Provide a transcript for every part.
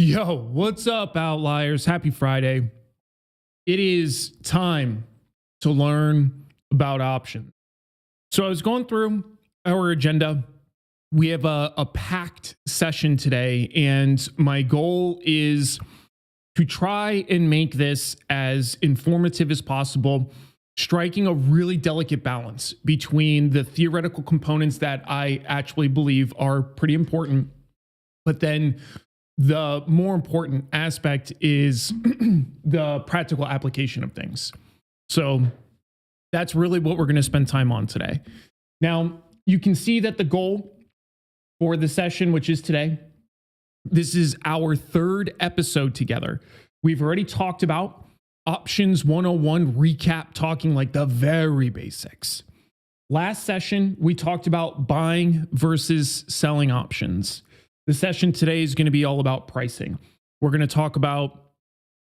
Yo, what's up, Outliers? Happy Friday. It is time to learn about options. So I was going through our agenda. We have a packed session today, and my goal is to try and make this as informative as possible, striking a really delicate balance between the theoretical components that I actually believe are pretty important, but then the more important aspect is the practical application of things. So that's really what we're going to spend time on today. Now, you can see that the goal for the session, which is today, this is our third episode together. We've already talked about Options 101 recap, talking like the very basics. Last session, we talked about buying versus selling options. The session today is going to be all about pricing. We're going to talk about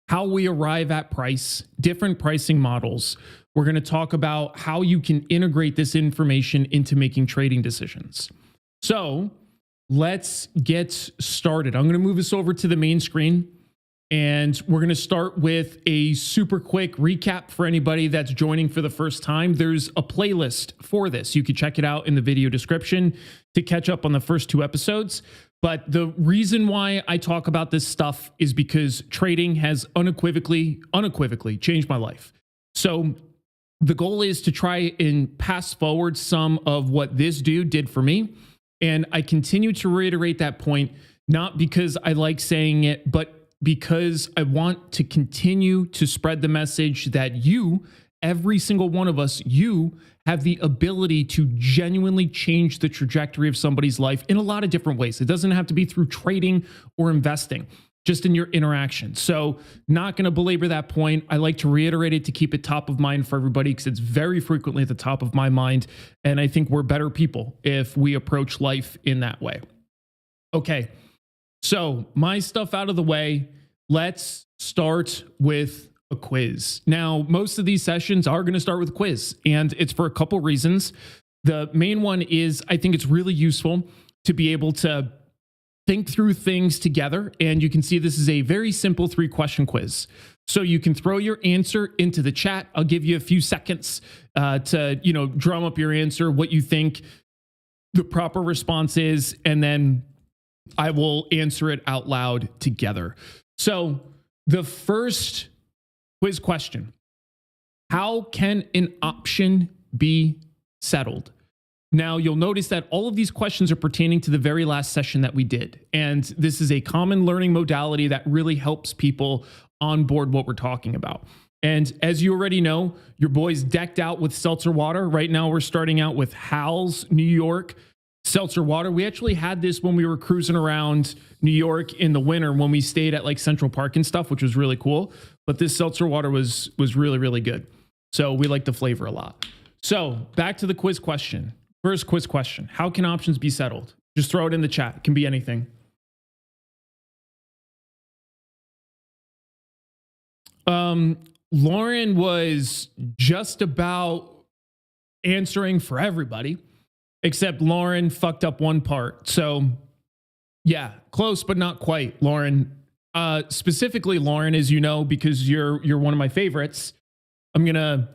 how we arrive at price, different pricing models. We're going to talk about how you can integrate this information into making trading decisions. So let's get started. I'm going to move us over to the main screen, and we're going to start with a super quick recap for anybody that's joining for the first time. There's a playlist for this. You can check it out in the video description to catch up on the first two episodes. But the reason why I talk about this stuff is because trading has unequivocally changed my life. So the goal is to try and pass forward some of what this dude did for me. And I continue to reiterate that point, not because I like saying it, but because I want to continue to spread the message that you, every single one of us, you have the ability to genuinely change the trajectory of somebody's life in a lot of different ways. It doesn't have to be through trading or investing, just in your interaction. So not going to belabor that point. I like to reiterate it to keep it top of mind for everybody because it's very frequently at the top of my mind. And I think we're better people if we approach life in that way. Okay, so my stuff out of the way. Let's start with a quiz. Now, most of these sessions are going to start with a quiz, and it's for a couple reasons. The main one is I think it's really useful to be able to think through things together. And you can see this is a very simple 3-question quiz. So you can throw your answer into the chat. I'll give you a few seconds to, drum up your answer, what you think the proper response is, and then I will answer it out loud together. So the first quiz question: how can an option be settled? Now, you'll notice that all of these questions are pertaining to the very last session that we did. And this is a common learning modality that really helps people onboard what we're talking about. And as you already know, your boy's decked out with seltzer water. Right now, we're starting out with Hal's New York seltzer water. We actually had this when we were cruising around New York in the winter when we stayed at like Central Park and stuff, which was really cool. But this seltzer water was really, really good. So we like the flavor a lot. So back to the quiz question. First quiz question: how can options be settled? Just throw it in the chat. It can be anything. Lauren was just about answering for everybody, except Lauren fucked up one part. So yeah, close, but not quite, Lauren. Specifically, Lauren, as you know, because you're one of my favorites, I'm going to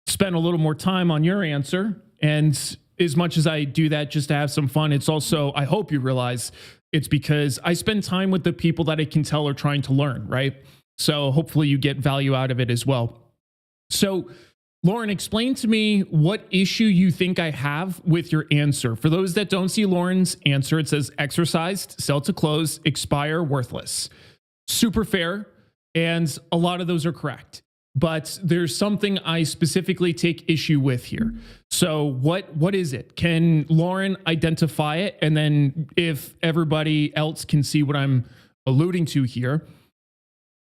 spend a little more time on your answer. And as much as I do that just to have some fun, it's also, I hope you realize, it's because I spend time with the people that I can tell are trying to learn, right? So hopefully you get value out of it as well. So Lauren, explain to me what issue you think I have with your answer. For those that don't see Lauren's answer, it says exercised, sell to close, expire, worthless. Super fair, and a lot of those are correct. But there's something I specifically take issue with here. So what is it? Can Lauren identify it? And then if everybody else can see what I'm alluding to here,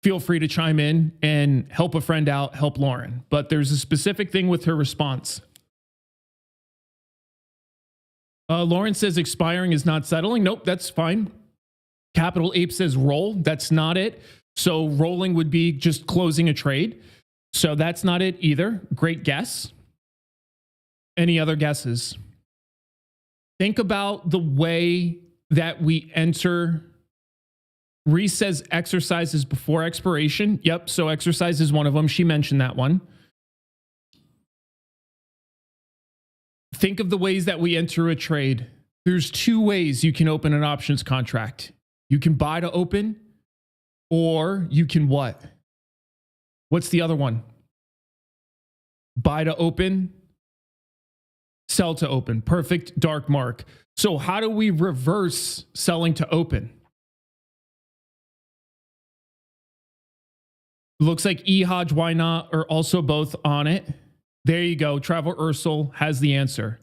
feel free to chime in and help a friend out, help Lauren. But there's a specific thing with her response. Lauren says expiring is not settling. Nope, that's fine. Capital Ape says roll. That's not it. So rolling would be just closing a trade. So that's not it either. Great guess. Any other guesses? Think about the way that we enter Reese says exercises before expiration. Yep. So exercise is one of them. She mentioned that one. Think of the ways that we enter a trade. There's two ways you can open an options contract. You can buy to open, or you can what? What's the other one? Buy to open, sell to open. Perfect, dark mark. So how do we reverse selling to open? Looks like Hodge, why not, are also both on it. There you go. Travel Ursel has the answer.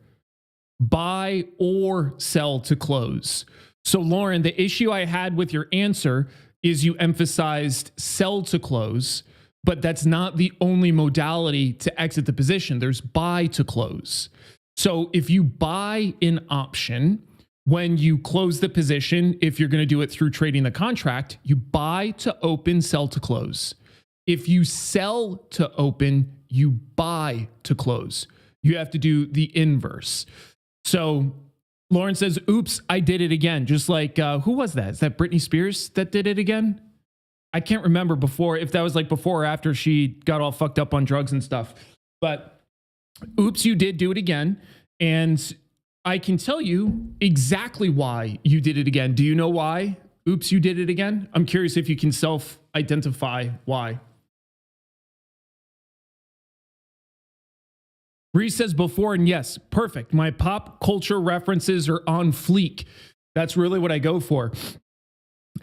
Buy or sell to close. So Lauren, the issue I had with your answer is you emphasized sell to close, but that's not the only modality to exit the position. There's buy to close. So if you buy an option, when you close the position, if you're going to do it through trading the contract, you buy to open, sell to close. If you sell to open, you buy to close. You have to do the inverse. So Lauren says, oops, I did it again. Just like, who was that? Is that Britney Spears that did it again? I can't remember before, if that was like before or after she got all fucked up on drugs and stuff. But oops, you did do it again. And I can tell you exactly why you did it again. Do you know why? Oops, you did it again. I'm curious if you can self-identify why. Reese says before, and yes, perfect. My pop culture references are on fleek. That's really what I go for.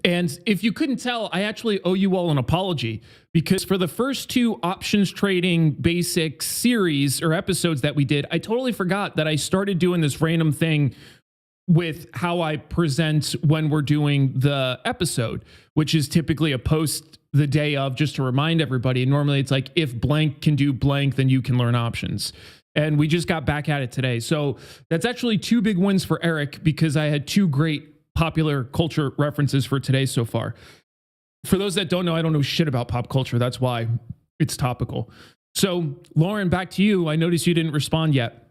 And if you couldn't tell, I actually owe you all an apology, because for the first two options trading basic series or episodes that we did, I totally forgot that I started doing this random thing with how I present when we're doing the episode, which is typically a post the day of, just to remind everybody. And normally it's like, if blank can do blank, then you can learn options. And we just got back at it today. So that's actually two big wins for Eric, because I had two great popular culture references for today so far. For those that don't know, I don't know shit about pop culture. That's why it's topical. So Lauren, back to you. I noticed you didn't respond yet.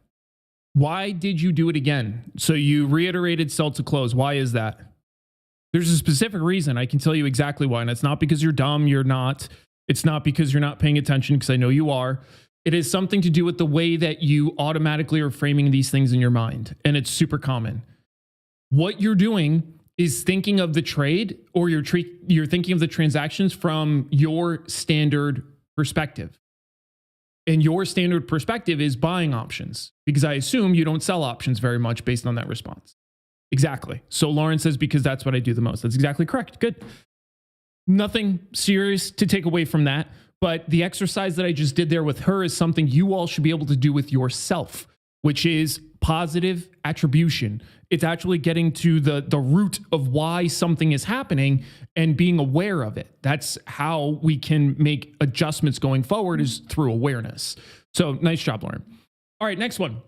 Why did you do it again? So you reiterated sell to close. Why is that? There's a specific reason. I can tell you exactly why. And it's not because you're dumb. You're not. It's not because you're not paying attention, because I know you are. It is something to do with the way that you automatically are framing these things in your mind. And it's super common. What you're doing is thinking of the trade, or you're thinking of the transactions from your standard perspective. And your standard perspective is buying options, because I assume you don't sell options very much based on that response. Exactly. So Lauren says, because that's what I do the most. That's exactly correct. Good. Nothing serious to take away from that. But the exercise that I just did there with her is something you all should be able to do with yourself, which is positive attribution. It's actually getting to the root of why something is happening and being aware of it. That's how we can make adjustments going forward, is through awareness. So nice job, Lauren. All right, next one.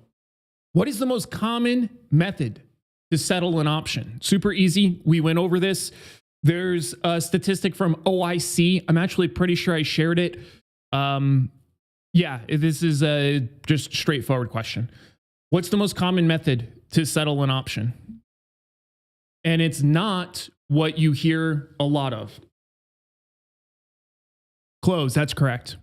What is the most common method to settle an option? Super easy. We went over this. There's a statistic from OIC. I'm actually pretty sure I shared it. Yeah, this is a just straightforward question. What's the most common method to settle an option? And it's not what you hear a lot of. Close, that's correct.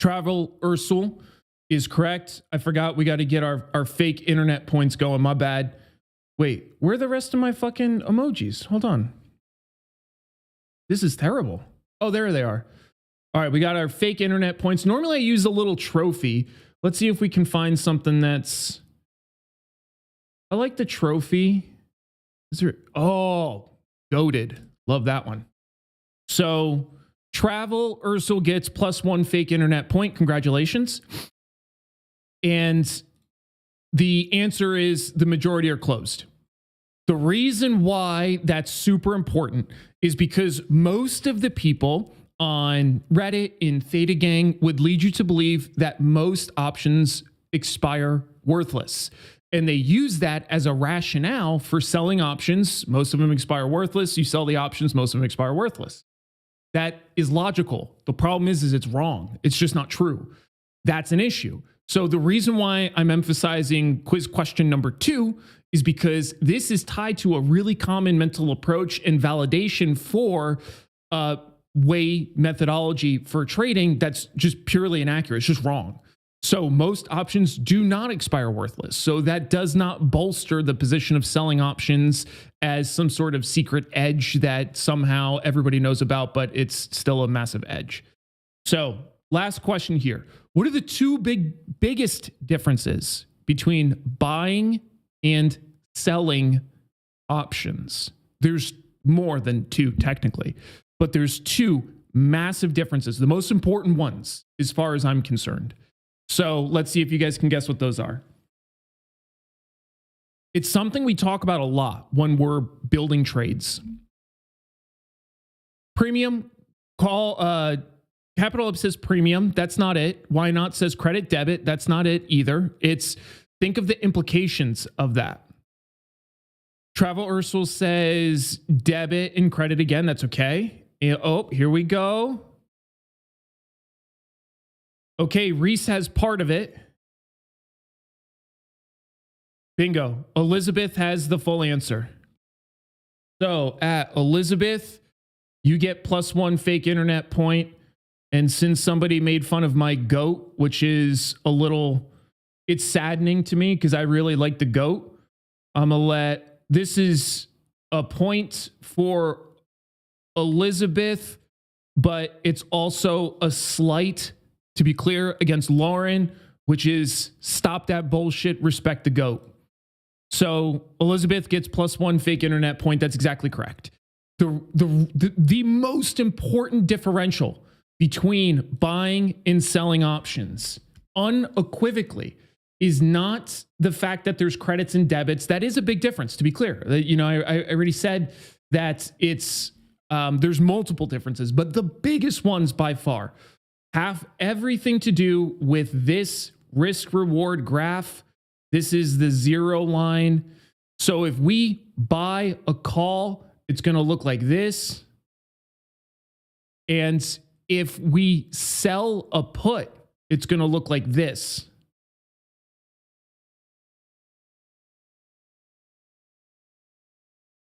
Travel Ursel is correct. I forgot we got to get our fake internet points going. My bad. Wait, where are the rest of my fucking emojis? Hold on. This is terrible. Oh, there they are. All right, we got our fake internet points. Normally I use a little trophy. Let's see if we can find something that's... I like the trophy. Is there... Oh, goated. Love that one. So Travel Ursel gets +1 fake internet point. Congratulations. And the answer is the majority are closed. The reason why that's super important is because most of the people on Reddit in Theta Gang would lead you to believe that most options expire worthless. And they use that as a rationale for selling options. Most of them expire worthless. You sell the options, most of them expire worthless. That is logical. The problem is it's wrong. It's just not true. That's an issue. So the reason why I'm emphasizing quiz question number 2 is because this is tied to a really common mental approach and validation for way methodology for trading that's just purely inaccurate. It's just wrong. So most options do not expire worthless. So that does not bolster the position of selling options as some sort of secret edge that somehow everybody knows about, but it's still a massive edge. So last question here. What are the two biggest differences between buying and selling options? There's more than two technically, but there's two massive differences, the most important ones as far as I'm concerned. So let's see if you guys can guess what those are. It's something we talk about a lot when we're building trades. Premium, capital Up says premium. That's not it. Why not says credit debit. That's not it either. It's think of the implications of that. Travel Ursula says debit and credit again. That's okay. Oh, here we go. Okay, Reese has part of it. Bingo. Elizabeth has the full answer. So at Elizabeth, you get +1 fake internet point. And since somebody made fun of my goat, which is it's saddening to me because I really like the goat, I'm going to this is a point for Elizabeth, but it's also a slight, to be clear, against Lauren, which is stop that bullshit, respect the GOAT. So Elizabeth gets +1 fake internet point. That's exactly correct. The most important differential between buying and selling options, unequivocally, is not the fact that there's credits and debits. That is a big difference, to be clear. You know, I already said that it's there's multiple differences, but the biggest ones by far have everything to do with this risk-reward graph. This is the zero line. So if we buy a call, it's going to look like this. And if we sell a put, it's going to look like this.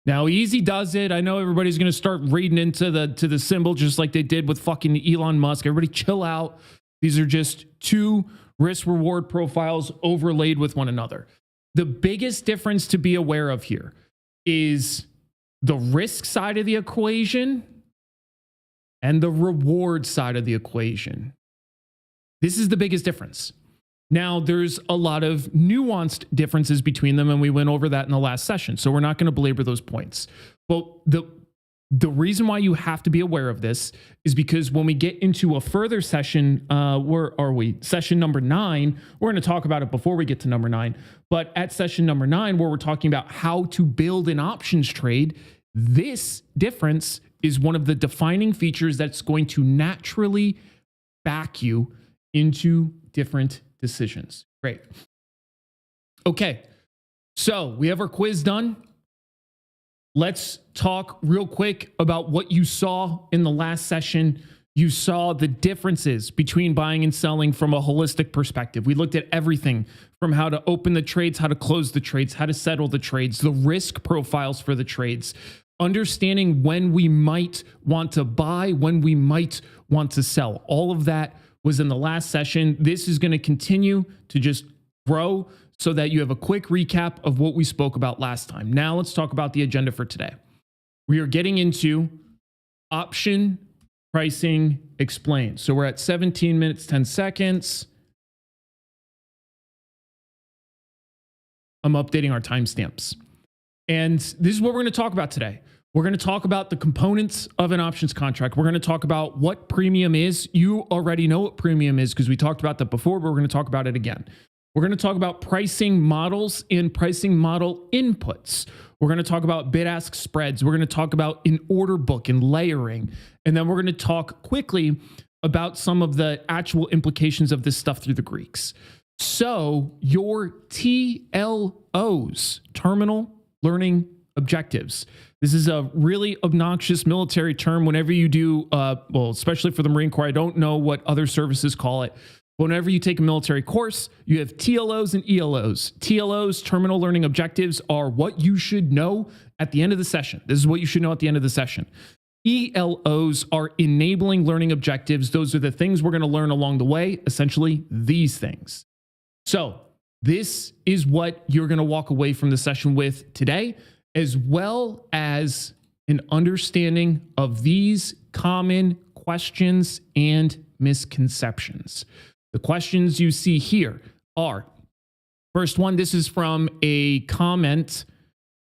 Now, easy does it. I know everybody's going to start reading into the symbol just like they did with fucking Elon Musk. Everybody chill out. These are just two risk-reward profiles overlaid with one another. The biggest difference to be aware of here is the risk side of the equation and the reward side of the equation. This is the biggest difference. Now, there's a lot of nuanced differences between them, and we went over that in the last session, so we're not going to belabor those points. But the reason why you have to be aware of this is because when we get into a further session, where are we? Session number 9, we're going to talk about it before we get to number 9. But at session number 9, where we're talking about how to build an options trade, this difference is one of the defining features that's going to naturally back you into different decisions. Great. Okay, so we have our quiz done. Let's talk real quick about what you saw in the last session. You saw the differences between buying and selling from a holistic perspective. We looked at everything from how to open the trades, how to close the trades, how to settle the trades, the risk profiles for the trades, understanding when we might want to buy, when we might want to sell. All of that was in the last session. This is going to continue to just grow so that you have a quick recap of what we spoke about last time. Now let's talk about the agenda for today. We are getting into option pricing explained. So we're at 17 minutes, 10 seconds. I'm updating our timestamps. And this is what we're going to talk about today. We're going to talk about the components of an options contract. We're going to talk about what premium is. You already know what premium is because we talked about that before, but we're going to talk about it again. We're going to talk about pricing models and pricing model inputs. We're going to talk about bid-ask spreads. We're going to talk about an order book and layering. And then we're going to talk quickly about some of the actual implications of this stuff through the Greeks. So your TLOs, terminal learning objectives. This is a really obnoxious military term whenever you do, well, especially for the Marine Corps. I don't know what other services call it. Whenever you take a military course, you have TLOs and ELOs. TLOs, terminal learning objectives, are what you should know at the end of the session. This is what you should know at the end of the session. ELOs are enabling learning objectives. Those are the things we're going to learn along the way, essentially these things. So this is what you're going to walk away from the session with today, as well as an understanding of these common questions and misconceptions. The questions you see here are, first one, this is from a comment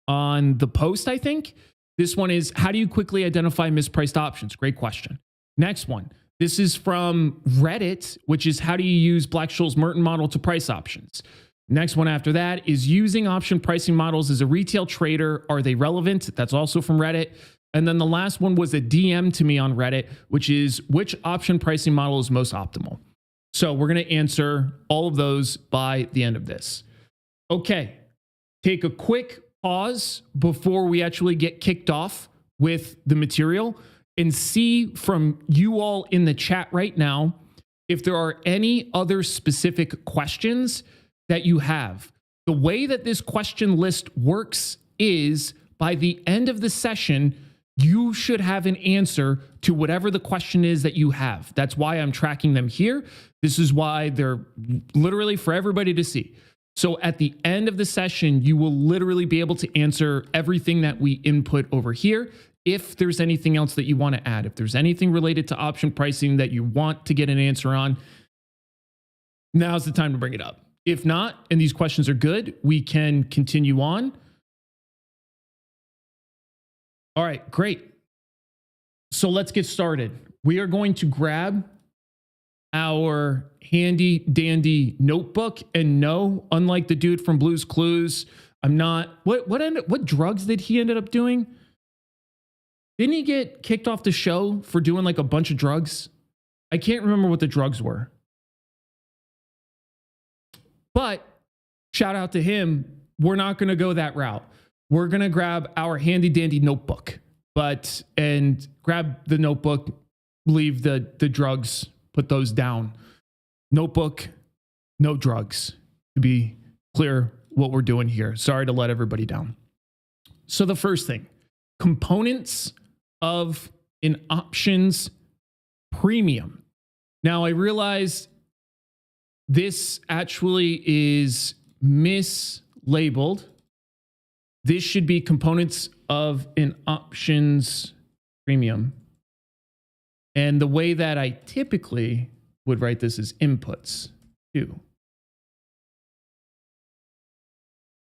on the post, I think. This one is, how do you quickly identify mispriced options? Great question. Next one, this is from Reddit, which is, how do you use Black-Scholes Merton model to price options? Next one after that is, using option pricing models as a retail trader, are they relevant? That's also from Reddit. And then the last one was a DM to me on Reddit, which is, which option pricing model is most optimal? So we're going to answer all of those by the end of this. Okay, take a quick pause before we actually get kicked off with the material and see from you all in the chat right now if there are any other specific questions that you have. The way that this question list works is, by the end of the session, you should have an answer to whatever the question is that you have. That's why I'm tracking them here. This is why they're literally for everybody to see. So at the end of the session, you will literally be able to answer everything that we input over here. If there's anything else that you want to add, if there's anything related to option pricing that you want to get an answer on, now's the time to bring it up. If not, and these questions are good, we can continue on. All right, great. So let's get started. We are going to grab our handy dandy notebook, and no, unlike the dude from Blue's Clues, I'm not, what drugs did he end up doing? Didn't he get kicked off the show for doing like a bunch of drugs? I can't remember what the drugs were. But shout out to him. We're not going to go that route. We're going to grab our handy dandy notebook, and grab the notebook, leave the drugs, put those down. Notebook, no drugs, to be clear what we're doing here. Sorry to let everybody down. So the first thing, components of an options premium. Now I realize this actually is mislabeled. This should be components of an options premium. And the way that I typically would write this is inputs too.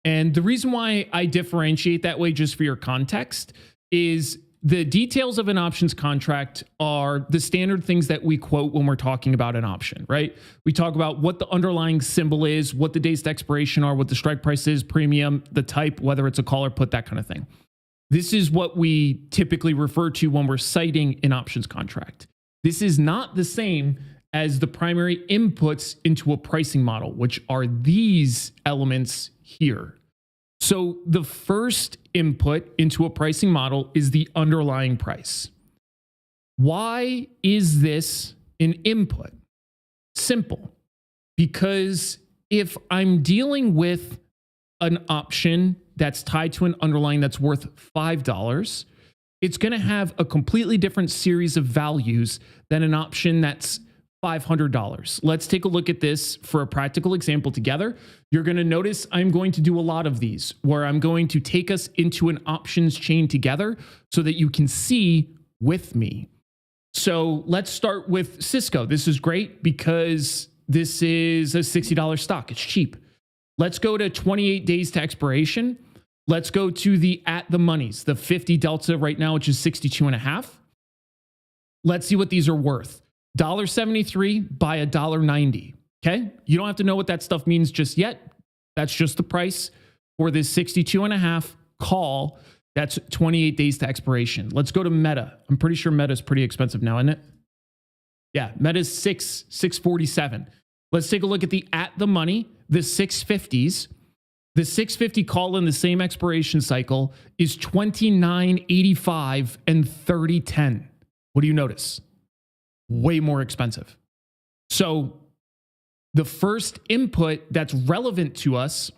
And the reason why I differentiate that way, just for your context, is the details of an options contract are the standard things that we quote when we're talking about an option, right? We talk about what the underlying symbol is, what the days to expiration are, what the strike price is, premium, the type, whether it's a call or put, that kind of thing. This is what we typically refer to when we're citing an options contract. This is not the same as the primary inputs into a pricing model, which are these elements here. So the first input into a pricing model is the underlying price. Why is this an input? Simple. Because if I'm dealing with an option that's tied to an underlying that's worth $5, it's going to have a completely different series of values than an option that's $500. Let's take a look at this for a practical example together. You're going to notice I'm going to do a lot of these where I'm going to take us into an options chain together so that you can see with me. So let's start with Cisco. This is great because this is a $60 stock. It's cheap. Let's go to 28 days to expiration. Let's go to the at the monies, the 50 delta right now, which is 62.5. Let's see what these are worth. $1.73 by $1.90. Okay. You don't have to know what that stuff means just yet. That's just the price for this 62.5 call. That's 28 days to expiration. Let's go to Meta. I'm pretty sure Meta is pretty expensive now, isn't it? Yeah. Meta's $647. Let's take a look at the at the money, the 650s. The 650 call in the same expiration cycle is $29.85 and $30.10. What do you notice? Way more expensive. So The first input that's relevant to us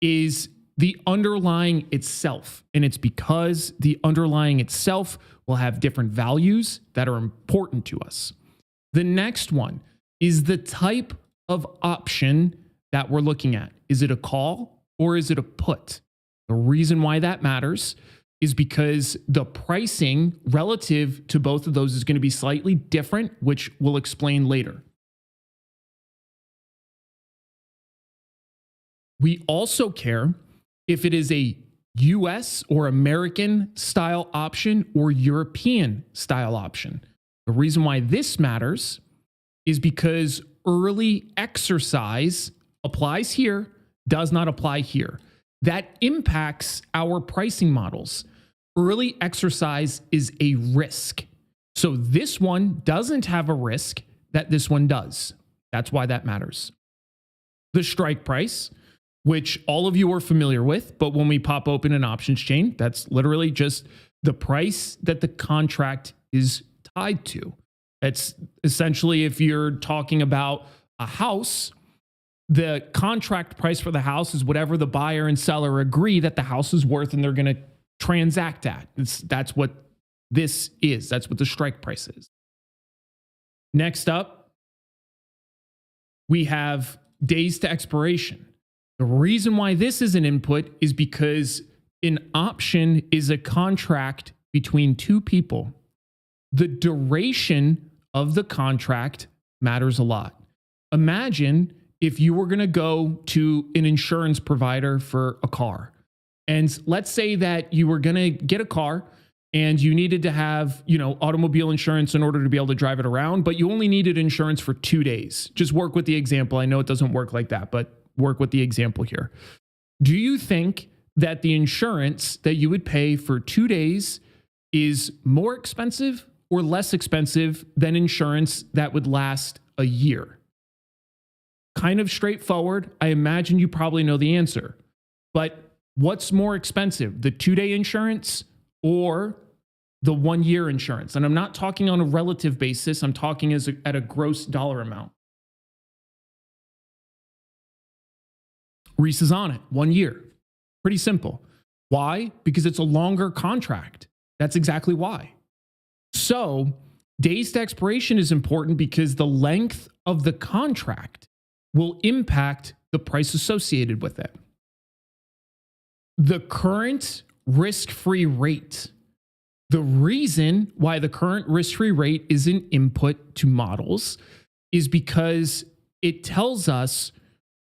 is the underlying itself. And it's because the underlying itself will have different values that are important to us. The next one is the type of option that we're looking at. Is it a call or is it a put? The reason why that matters is because the pricing relative to both of those is going to be slightly different, which we'll explain later. We also care if it is a US or American style option or European style option. The reason why this matters is because early exercise applies here, does not apply here. That impacts our pricing models. Early exercise is a risk. So this one doesn't have a risk that this one does. That's why that matters. The strike price, which all of you are familiar with, but when we pop open an options chain, that's literally just the price that the contract is tied to. It's essentially, if you're talking about a house, the contract price for the house is whatever the buyer and seller agree that the house is worth and they're going to transact at. That's what this is. That's what the strike price is. Next up, we have days to expiration. The reason why this is an input is because an option is a contract between two people. The duration of the contract matters a lot. Imagine if you were going to go to an insurance provider for a car. And let's say that you were going to get a car and you needed to have, automobile insurance in order to be able to drive it around, but you only needed insurance for 2 days. Just work with the example. I know it doesn't work like that, but work with the example here. Do you think that the insurance that you would pay for 2 days is more expensive or less expensive than insurance that would last a year? Kind of straightforward. I imagine you probably know the answer. But what's more expensive, the 2-day insurance or the 1-year insurance? And I'm not talking on a relative basis. I'm talking at a gross dollar amount. Reese is on it. 1 year. Pretty simple. Why? Because it's a longer contract. That's exactly why. So days to expiration is important because the length of the contract will impact the price associated with it. The current risk-free rate. The reason why the current risk-free rate is an input to models is because it tells us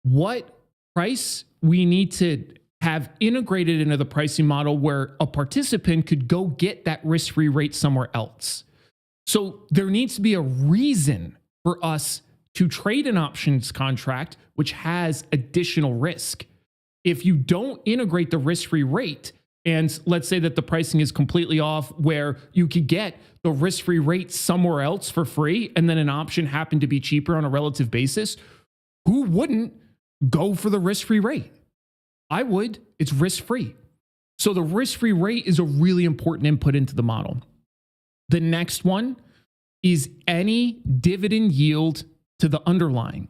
what price we need to have integrated into the pricing model where a participant could go get that risk-free rate somewhere else. So there needs to be a reason for us to trade an options contract, which has additional risk. If you don't integrate the risk-free rate, and let's say that the pricing is completely off where you could get the risk-free rate somewhere else for free, and then an option happened to be cheaper on a relative basis, who wouldn't go for the risk-free rate? I would. It's risk-free. So the risk-free rate is a really important input into the model. The next one is any dividend yield to the underlying.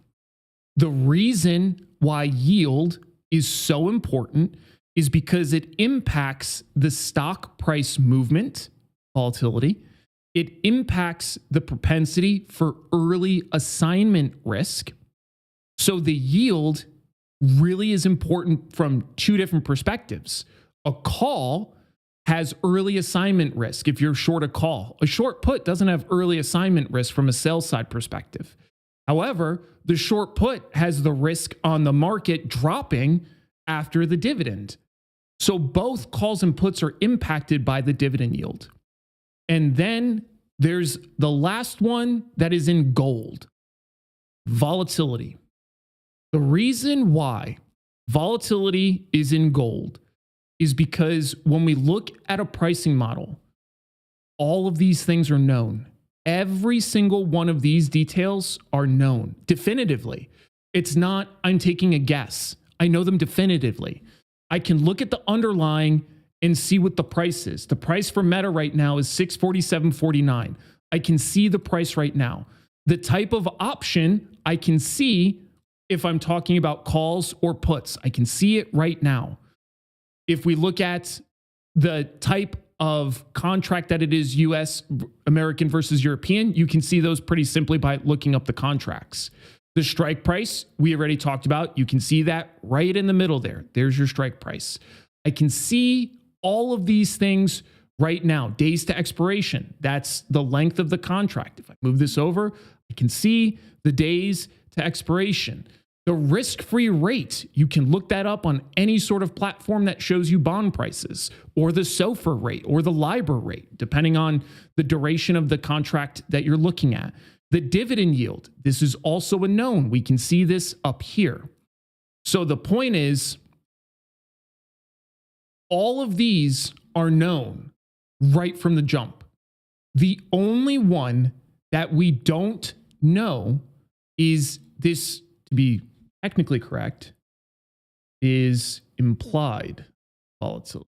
The reason why yield is so important is because it impacts the stock price movement, volatility. It impacts the propensity for early assignment risk. So the yield really is important from two different perspectives. A call has early assignment risk if you're short a call. A short put doesn't have early assignment risk from a sales side perspective. However, the short put has the risk on the market dropping after the dividend. So both calls and puts are impacted by the dividend yield. And then there's the last one that is in gold, volatility. The reason why volatility is in gold is because when we look at a pricing model, all of these things are known. Every single one of these details are known definitively. It's not, I'm taking a guess. I know them definitively. I can look at the underlying and see what the price is. The price for Meta right now is $647.49. I can see the price right now. The type of option I can see if I'm talking about calls or puts. I can see it right now. If we look at the type of contract that it is, US, American versus European, you can see those pretty simply by looking up the contracts. The strike price, we already talked about. You can see that right in the middle there. There's your strike price. I can see all of these things right now. Days to expiration, that's the length of the contract. If I move this over, I can see the days to expiration. The risk-free rate, you can look that up on any sort of platform that shows you bond prices, or the SOFR rate, or the LIBOR rate, depending on the duration of the contract that you're looking at. The dividend yield, this is also a known. We can see this up here. So the point is, all of these are known right from the jump. The only one that we don't know is this, to be technically correct, is implied volatility.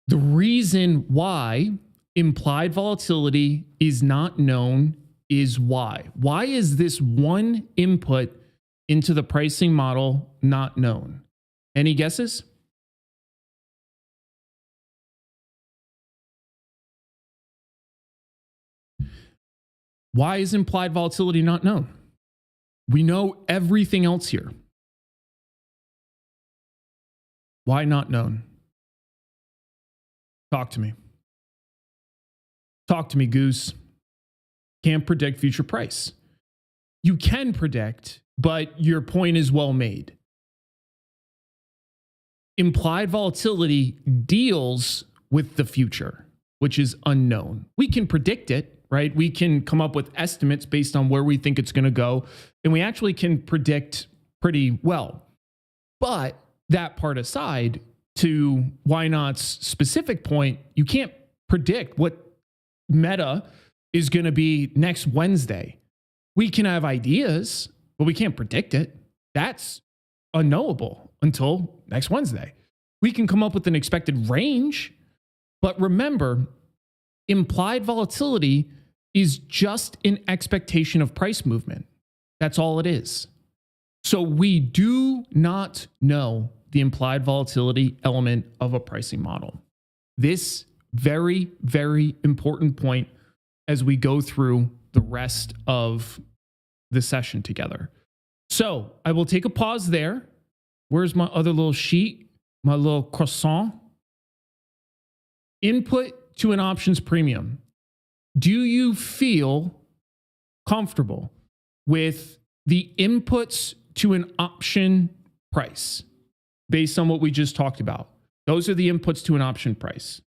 The reason why implied volatility is not known is why. Why is this one input into the pricing model not known? Any guesses? Why is implied volatility not known? We know everything else here. Why not known? Talk to me. Talk to me, Goose. Can't predict future price. You can predict, but your point is well made. Implied volatility deals with the future, which is unknown. We can predict it, right? We can come up with estimates based on where we think it's going to go, and we actually can predict pretty well. But that part aside, to Why Not's specific point, you can't predict what Meta is going to be next Wednesday. We can have ideas, but we can't predict it. That's unknowable until next Wednesday. We can come up with an expected range, but remember, implied volatility is just an expectation of price movement. That's all it is. So we do not know the implied volatility element of a pricing model. This very, very important point as we go through the rest of the session together. So I will take a pause there. Where's my other little sheet? My little croissant? Input to an options premium. Do you feel comfortable with the inputs to an option price based on what we just talked about? Those are the inputs to an option price.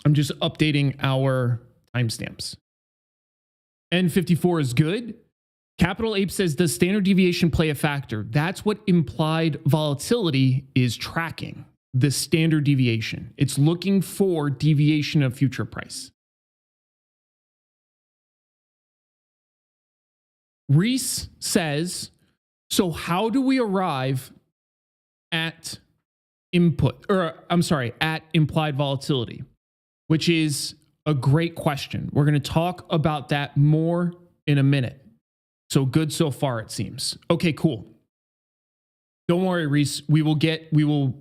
I'm just updating our timestamps. N54 is good. Capital Ape says, does standard deviation play a factor? That's what implied volatility is tracking, the standard deviation. It's looking for deviation of future price. Reese says, so how do we arrive at at implied volatility? Which is a great question. We're going to talk about that more in a minute. So good so far, it seems. Okay, cool. Don't worry, Reese. We will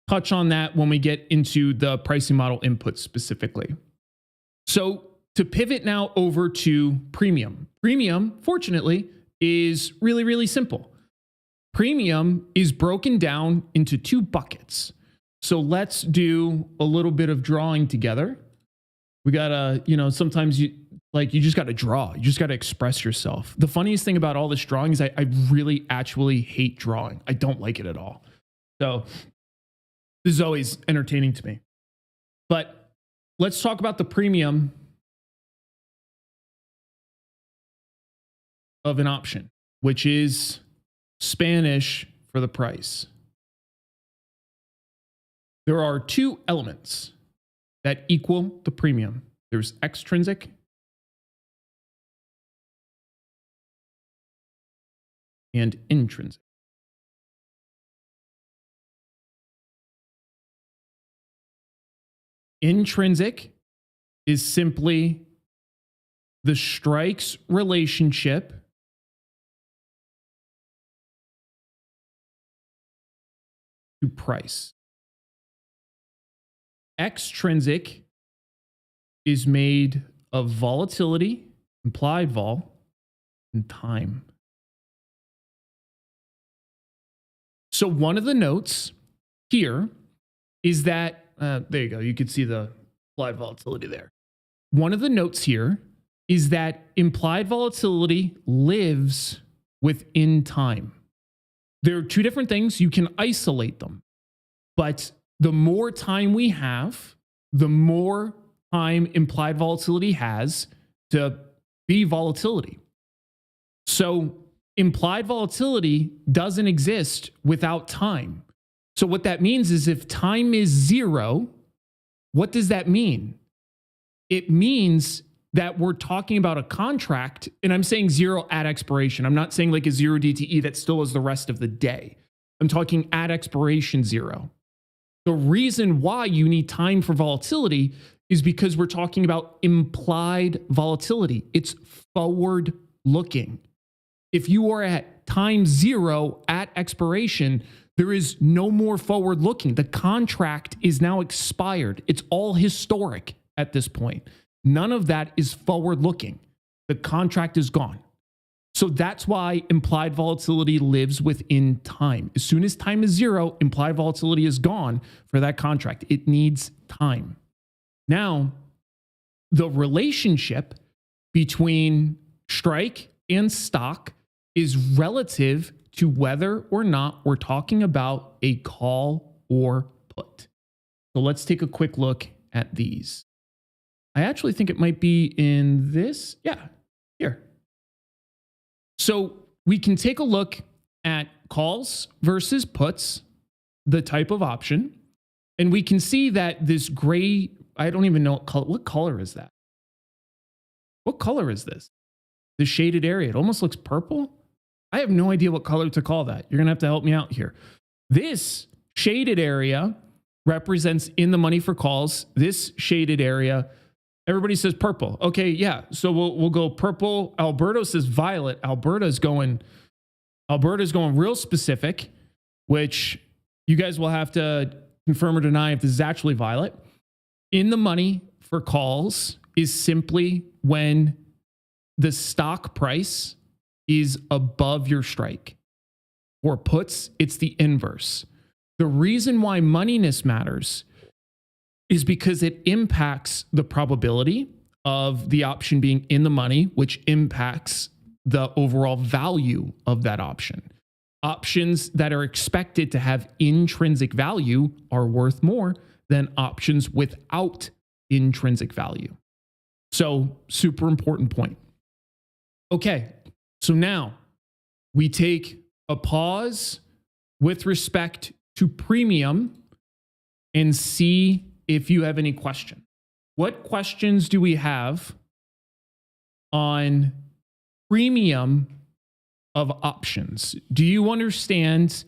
touch on that when we get into the pricing model inputs specifically. So to pivot now over to premium. Premium, fortunately, is really, really simple. Premium is broken down into two buckets. So let's do a little bit of drawing together. We gotta, sometimes you just gotta draw. You just gotta express yourself. The funniest thing about all this drawing is I really actually hate drawing. I don't like it at all. So this is always entertaining to me. But let's talk about the premium of an option, which is Spanish for the price. There are two elements that equal the premium. There's extrinsic and intrinsic. Intrinsic is simply the strikes relationship to price. Extrinsic is made of volatility, implied vol, and time. So one of the notes here is that, there you go. You could see the implied volatility there. One of the notes here is that implied volatility lives within time. There are two different things. You can isolate them, but the more time we have, the more time implied volatility has to be volatility. So implied volatility doesn't exist without time. So what that means is if time is 0, what does that mean? It means that we're talking about a contract, and I'm saying 0 at expiration. I'm not saying like a 0 DTE that still is the rest of the day. I'm talking at expiration 0. The reason why you need time for volatility is because we're talking about implied volatility. It's forward looking. If you are at time 0 at expiration, there is no more forward looking. The contract is now expired. It's all historic at this point. None of that is forward looking. The contract is gone. So that's why implied volatility lives within time. As soon as time is 0, implied volatility is gone for that contract. It needs time. Now, the relationship between strike and stock is relative to whether or not we're talking about a call or put. So let's take a quick look at these. I actually think it might be in this. Yeah, here. So we can take a look at calls versus puts, the type of option, and we can see that this gray, I don't even know what color is that? What color is this? The shaded area. It almost looks purple. I have no idea what color to call that. You're going to have to help me out here. This shaded area represents in the money for calls. This shaded area, everybody says purple. Okay, yeah. So we'll go purple. Alberto says violet. Alberta's going real specific, which you guys will have to confirm or deny if this is actually violet. In the money for calls is simply when the stock price is above your strike. For puts, it's the inverse. The reason why moneyness matters is because it impacts the probability of the option being in the money, which impacts the overall value of that option. Options that are expected to have intrinsic value are worth more than options without intrinsic value. So, super important point. Okay, so now we take a pause with respect to premium and see if you have any questions. What questions do we have on premium of options? Do you understand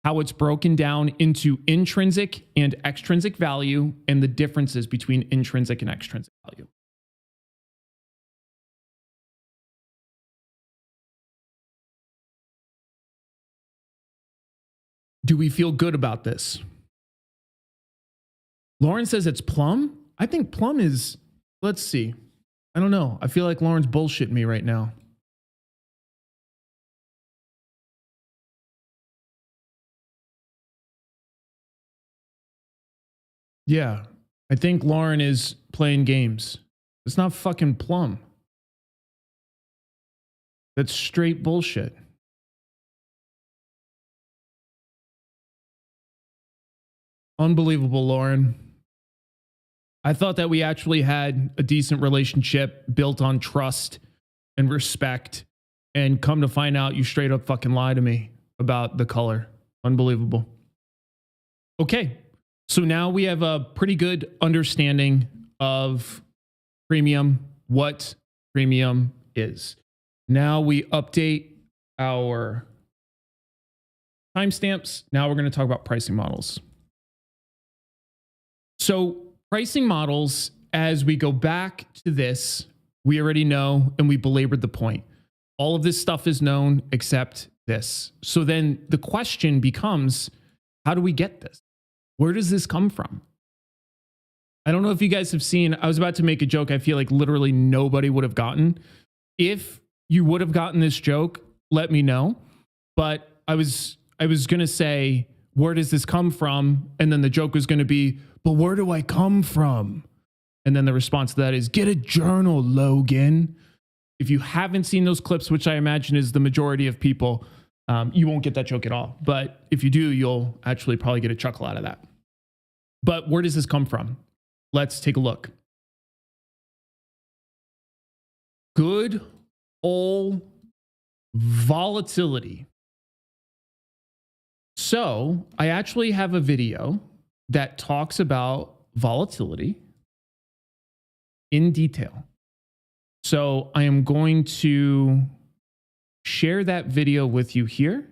how it's broken down into intrinsic and extrinsic value and the differences between intrinsic and extrinsic value? Do we feel good about this? Lauren says it's plum. I think plum is, let's see. I don't know. I feel like Lauren's bullshitting me right now. Yeah, I think Lauren is playing games. It's not fucking plum. That's straight bullshit. Unbelievable, Lauren. I thought that we actually had a decent relationship built on trust and respect, and come to find out you straight up fucking lied to me about the color. Unbelievable. Okay, so now we have a pretty good understanding of premium, what premium is. Now we update our timestamps. Now we're going to talk about pricing models. So Pricing models, as we go back to this, we already know and we belabored the point. All of this stuff is known except this. So then the question becomes, how do we get this? Where does this come from? I don't know if you guys have seen, I was about to make a joke I feel like literally nobody would have gotten. If you would have gotten this joke, let me know. But I was going to say, where does this come from? And then the joke was going to be, but where do I come from? And then the response to that is, get a journal, Logan. If you haven't seen those clips, which I imagine is the majority of people, you won't get that joke at all. But if you do, you'll actually probably get a chuckle out of that. But where does this come from? Let's take a look. Good old volatility. So I actually have a video that talks about volatility in detail. So I am going to share that video with you here.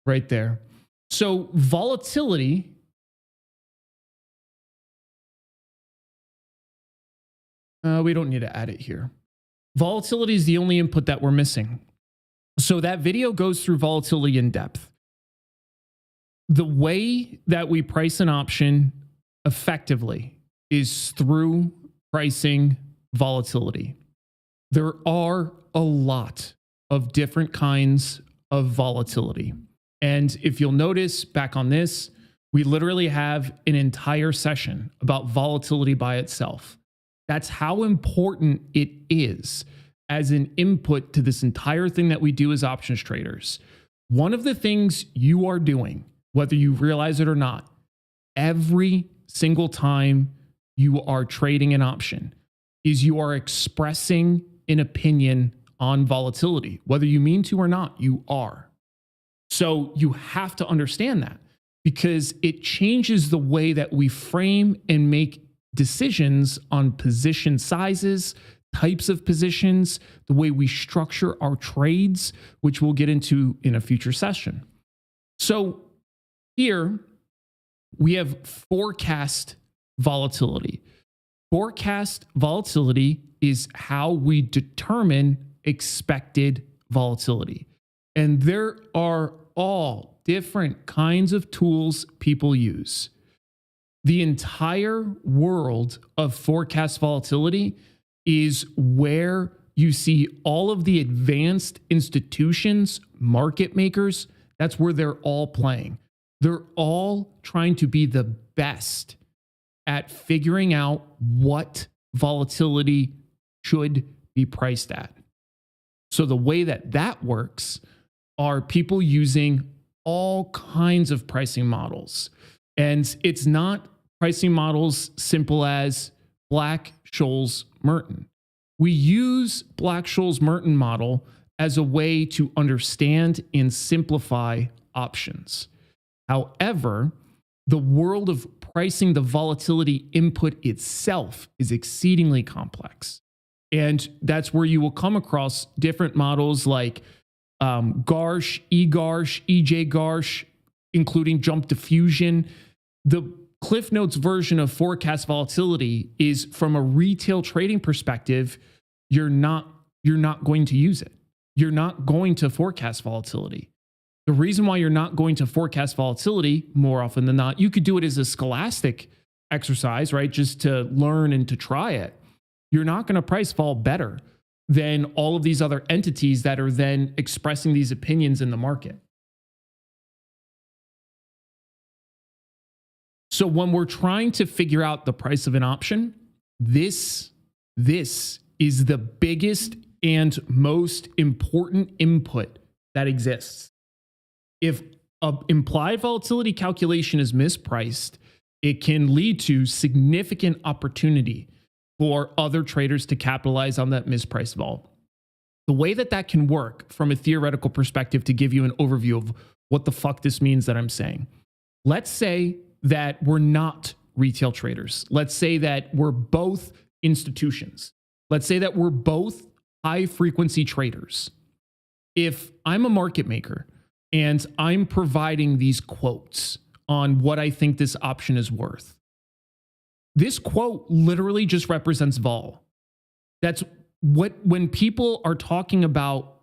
Right there. So volatility we don't need to add it here. Volatility is the only input that we're missing. So that video goes through volatility in depth. The way that we price an option effectively is through pricing volatility. There are a lot of different kinds of volatility. And if you'll notice back on this, we literally have an entire session about volatility by itself. That's how important it is as an input to this entire thing that we do as options traders. One of the things you are doing, whether you realize it or not, every single time you are trading an option, is you are expressing an opinion on volatility. Whether you mean to or not, you are. So you have to understand that, because it changes the way that we frame and make decisions on position sizes, types of positions, the way we structure our trades, which we'll get into in a future session. So here we have forecast volatility. Forecast volatility is how we determine expected volatility. And there are all different kinds of tools people use. The entire world of forecast volatility is where you see all of the advanced institutions, market makers. That's where they're all playing. They're all trying to be the best at figuring out what volatility should be priced at. So the way that that works are people using all kinds of pricing models. And it's not pricing models simple as Black-Scholes Merton. We use Black-Scholes Merton model as a way to understand and simplify options. However, the world of pricing the volatility input itself is exceedingly complex. And that's where you will come across different models like Garsh, eGarsh, EJ-Garsh, including jump diffusion. The Cliff Notes version of forecast volatility is, from a retail trading perspective, you're not going to use it. You're not going to forecast volatility. The reason why you're not going to forecast volatility more often than not, you could do it as a scholastic exercise, right? Just to learn and to try it. You're not going to price vol better than all of these other entities that are then expressing these opinions in the market. So when we're trying to figure out the price of an option, this is the biggest and most important input that exists. If an implied volatility calculation is mispriced, it can lead to significant opportunity for other traders to capitalize on that mispriced vol. The way that that can work from a theoretical perspective, to give you an overview of what the fuck this means that I'm saying. Let's say that we're not retail traders. Let's say that we're both institutions. Let's say that we're both high frequency traders. If I'm a market maker and I'm providing these quotes on what I think this option is worth. This quote literally just represents vol. That's what, when people are talking about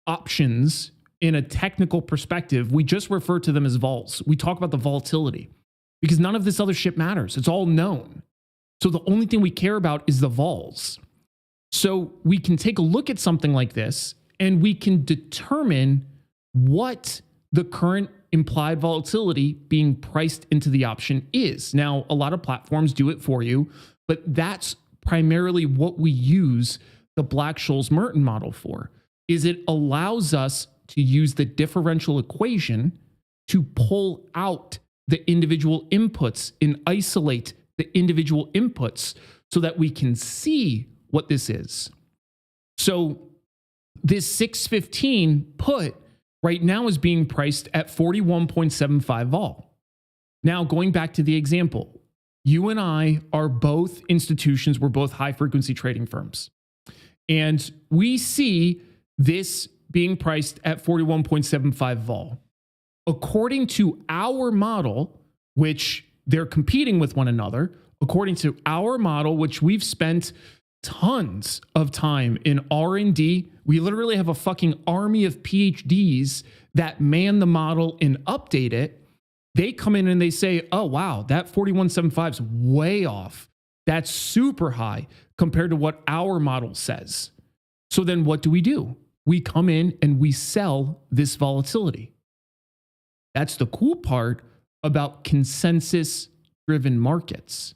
options in a technical perspective, we just refer to them as vols. We talk about the volatility because none of this other shit matters. It's all known. So the only thing we care about is the vols. So we can take a look at something like this and we can determine what the current implied volatility being priced into the option is. Now, a lot of platforms do it for you, but that's primarily what we use the Black-Scholes Merton model for, is it allows us to use the differential equation to pull out the individual inputs and isolate the individual inputs so that we can see what this is. So this 615 put right now is being priced at 41.75 vol. Now, going back to the example, you and I are both institutions, we're both high frequency trading firms. And we see this being priced at 41.75 vol. According to our model, which they're competing with one another, according to our model, which we've spent tons of time in R&D, we literally have a fucking army of PhDs that man the model and update it. They come in and they say, oh, wow, that 41.75 is way off. That's super high compared to what our model says. So then what do? We come in and we sell this volatility. That's the cool part about consensus-driven markets.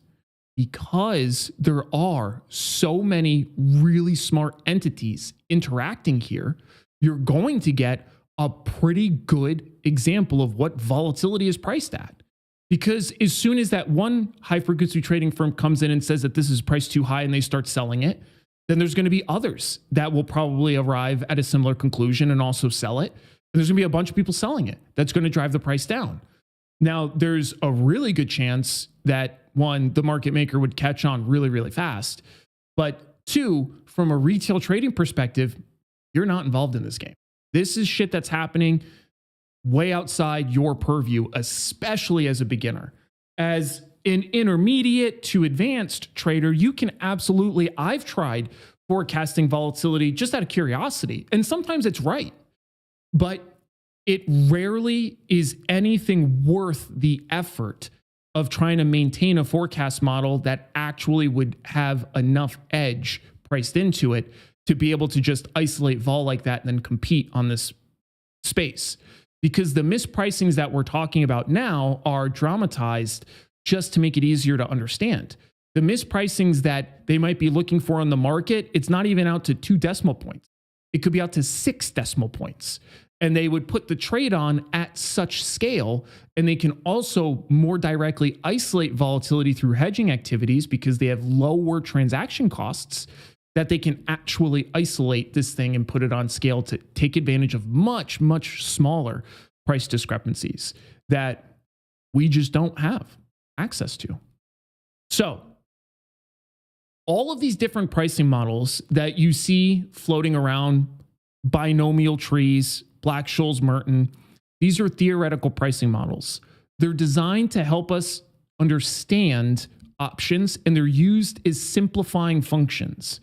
Because there are so many really smart entities interacting here, you're going to get a pretty good example of what volatility is priced at. Because as soon as that one high-frequency trading firm comes in and says that this is priced too high and they start selling it, then there's going to be others that will probably arrive at a similar conclusion and also sell it. And there's going to be a bunch of people selling it. That's going to drive the price down. Now, there's a really good chance that, one, the market maker would catch on really, really fast. But two, from a retail trading perspective, you're not involved in this game. This is shit that's happening way outside your purview, especially as a beginner. As an intermediate to advanced trader, you can absolutely, I've tried forecasting volatility just out of curiosity, and sometimes it's right, but it rarely is anything worth the effort of trying to maintain a forecast model that actually would have enough edge priced into it to be able to just isolate vol like that and then compete on this space. Because the mispricings that we're talking about now are dramatized just to make it easier to understand. The mispricings that they might be looking for on the market, it's not even out to 2 decimal points. It could be out to 6 decimal points. And they would put the trade on at such scale, and they can also more directly isolate volatility through hedging activities because they have lower transaction costs, that they can actually isolate this thing and put it on scale to take advantage of much, much smaller price discrepancies that we just don't have access to. So all of these different pricing models that you see floating around, binomial trees, Black-Scholes Merton, these are theoretical pricing models. They're designed to help us understand options, and they're used as simplifying functions.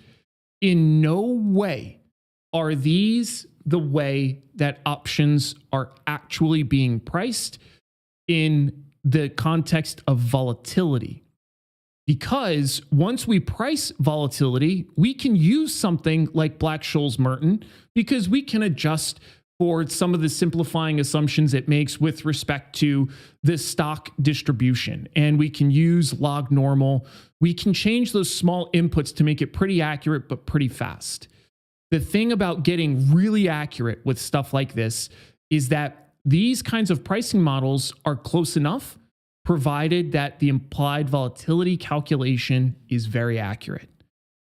In no way are these the way that options are actually being priced in the context of volatility. Because once we price volatility, we can use something like Black-Scholes Merton because we can adjust for some of the simplifying assumptions it makes with respect to the stock distribution. And we can use log normal. We can change those small inputs to make it pretty accurate, but pretty fast. The thing about getting really accurate with stuff like this is that these kinds of pricing models are close enough, provided that the implied volatility calculation is very accurate.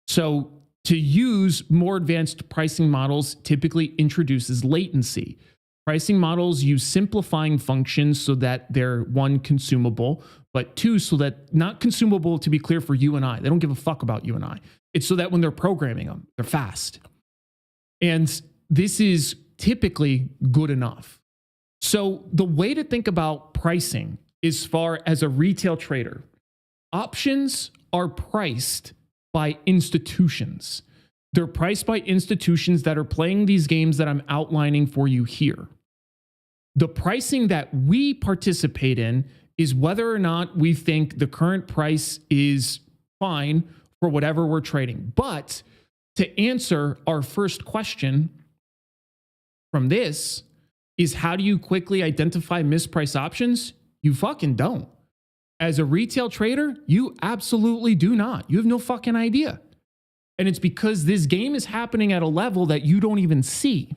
So to use more advanced pricing models typically introduces latency. Pricing models use simplifying functions so that they're, one, consumable, but two, so that not consumable, to be clear, for you and I. They don't give a fuck about you and I. It's so that when they're programming them, they're fast. And this is typically good enough. So the way to think about pricing as far as a retail trader, options are priced by institutions. They're priced by institutions that are playing these games that I'm outlining for you here. The pricing that we participate in is whether or not we think the current price is fine for whatever we're trading. But to answer our first question from this is, how do you quickly identify mispriced options? You fucking don't. As a retail trader, you absolutely do not. You have no fucking idea. And it's because this game is happening at a level that you don't even see.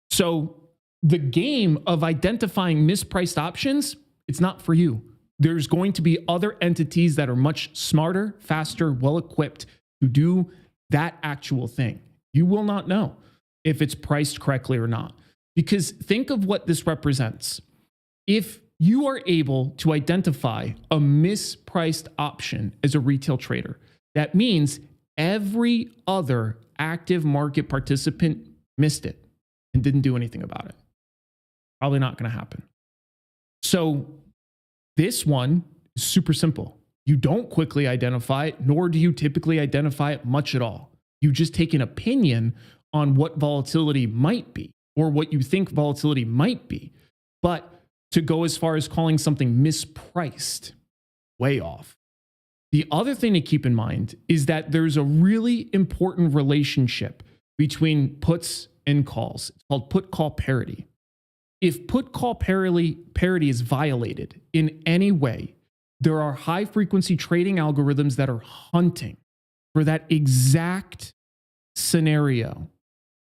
So the game of identifying mispriced options, it's not for you. There's going to be other entities that are much smarter, faster, well-equipped to do that actual thing. You will not know if it's priced correctly or not. Because think of what this represents. If you are able to identify a mispriced option as a retail trader, that means every other active market participant missed it and didn't do anything about it. Probably not going to happen. So this one is super simple. You don't quickly identify it, nor do you typically identify it much at all. You just take an opinion on what volatility might be or what you think volatility might be. But to go as far as calling something mispriced, way off. The other thing to keep in mind is that there's a really important relationship between puts and calls. It's called put-call parity. If put-call parity is violated in any way, there are high-frequency trading algorithms that are hunting for that exact scenario.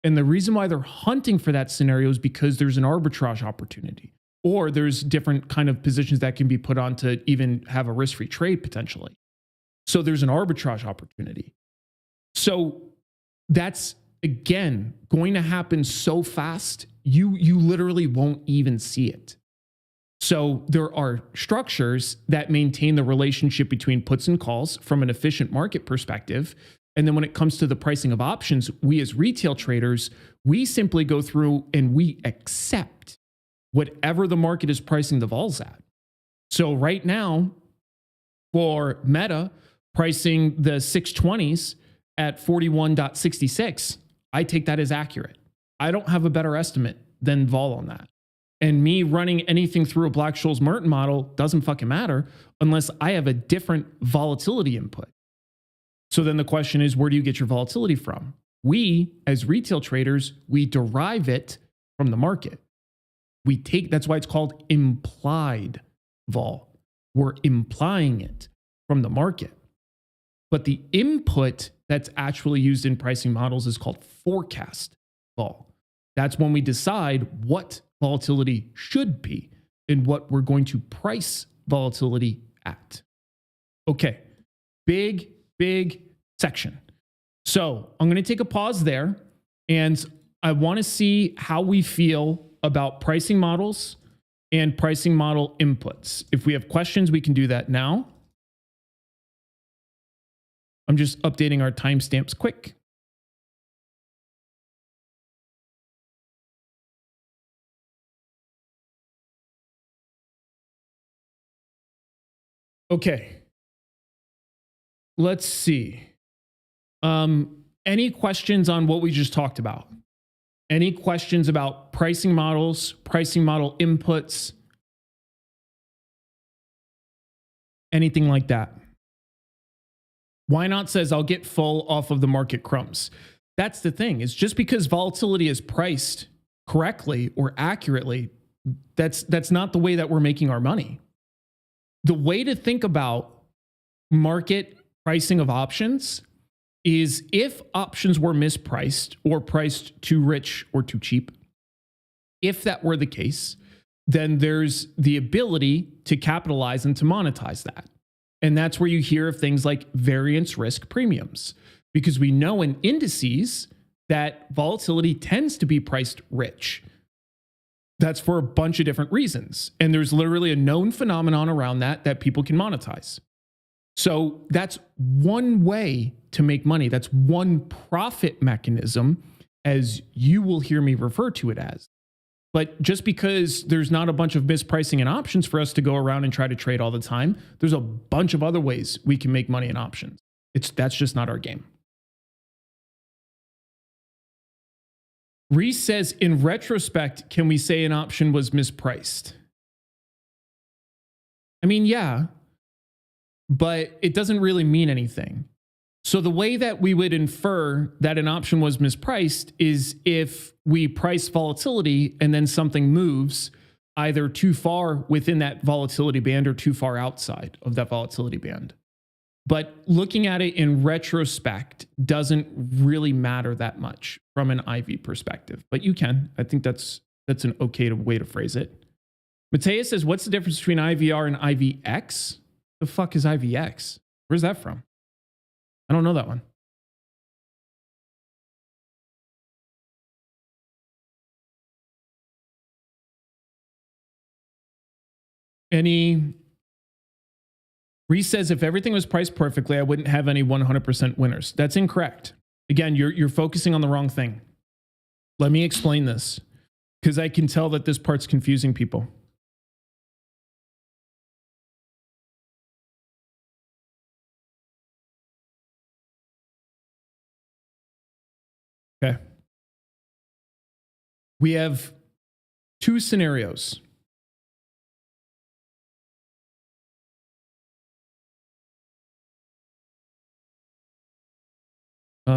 And the reason why they're hunting for that scenario is because there's an arbitrage opportunity, or there's different kind of positions that can be put on to even have a risk-free trade potentially. So there's an arbitrage opportunity. So that's, again, going to happen so fast, you literally won't even see it. So there are structures that maintain the relationship between puts and calls from an efficient market perspective. And then when it comes to the pricing of options, we as retail traders, we simply go through and we accept whatever the market is pricing the vols at. So right now, for Meta, pricing the 620s at 41.66, I take that as accurate. I don't have a better estimate than vol on that. And me running anything through a Black-Scholes Merton model doesn't fucking matter unless I have a different volatility input. So then the question is, where do you get your volatility from? We, as retail traders, we derive it from the market. That's why it's called implied vol. We're implying it from the market. But the input that's actually used in pricing models is called forecast vol. That's when we decide what volatility should be and what we're going to price volatility at. Okay, big section. So I'm going to take a pause there, and I want to see how we feel about pricing models and pricing model inputs. If we have questions, we can do that now. I'm just updating our timestamps quick. Okay. Let's see. Any questions on what we just talked about? Any questions about pricing models, pricing model inputs, anything like that? Why not says I'll get full off of the market crumbs. That's the thing. It's just because volatility is priced correctly or accurately, that's not the way that we're making our money. The way to think about market pricing of options is if options were mispriced or priced too rich or too cheap. If that were the case, then there's the ability to capitalize and to monetize that. And that's where you hear of things like variance risk premiums, because we know in indices that volatility tends to be priced rich. That's for a bunch of different reasons. And there's literally a known phenomenon around that people can monetize. So that's one way to make money. That's one profit mechanism, as you will hear me refer to it as. But just because there's not a bunch of mispricing in options for us to go around and try to trade all the time, there's a bunch of other ways we can make money in options. That's just not our game. Reese says, in retrospect, can we say an option was mispriced? I mean, yeah, but it doesn't really mean anything. So the way that we would infer that an option was mispriced is if we price volatility and then something moves either too far within that volatility band or too far outside of that volatility band. But looking at it in retrospect doesn't really matter that much from an IV perspective, but you can. I think that's an okay way to phrase it. Mateus says, what's the difference between IVR and IVX? The fuck is IVX? Where's that from? I don't know that one. Reese says, if everything was priced perfectly, I wouldn't have any 100% winners. That's incorrect. Again, you're focusing on the wrong thing. Let me explain this, because I can tell that this part's confusing people. Okay. We have two scenarios.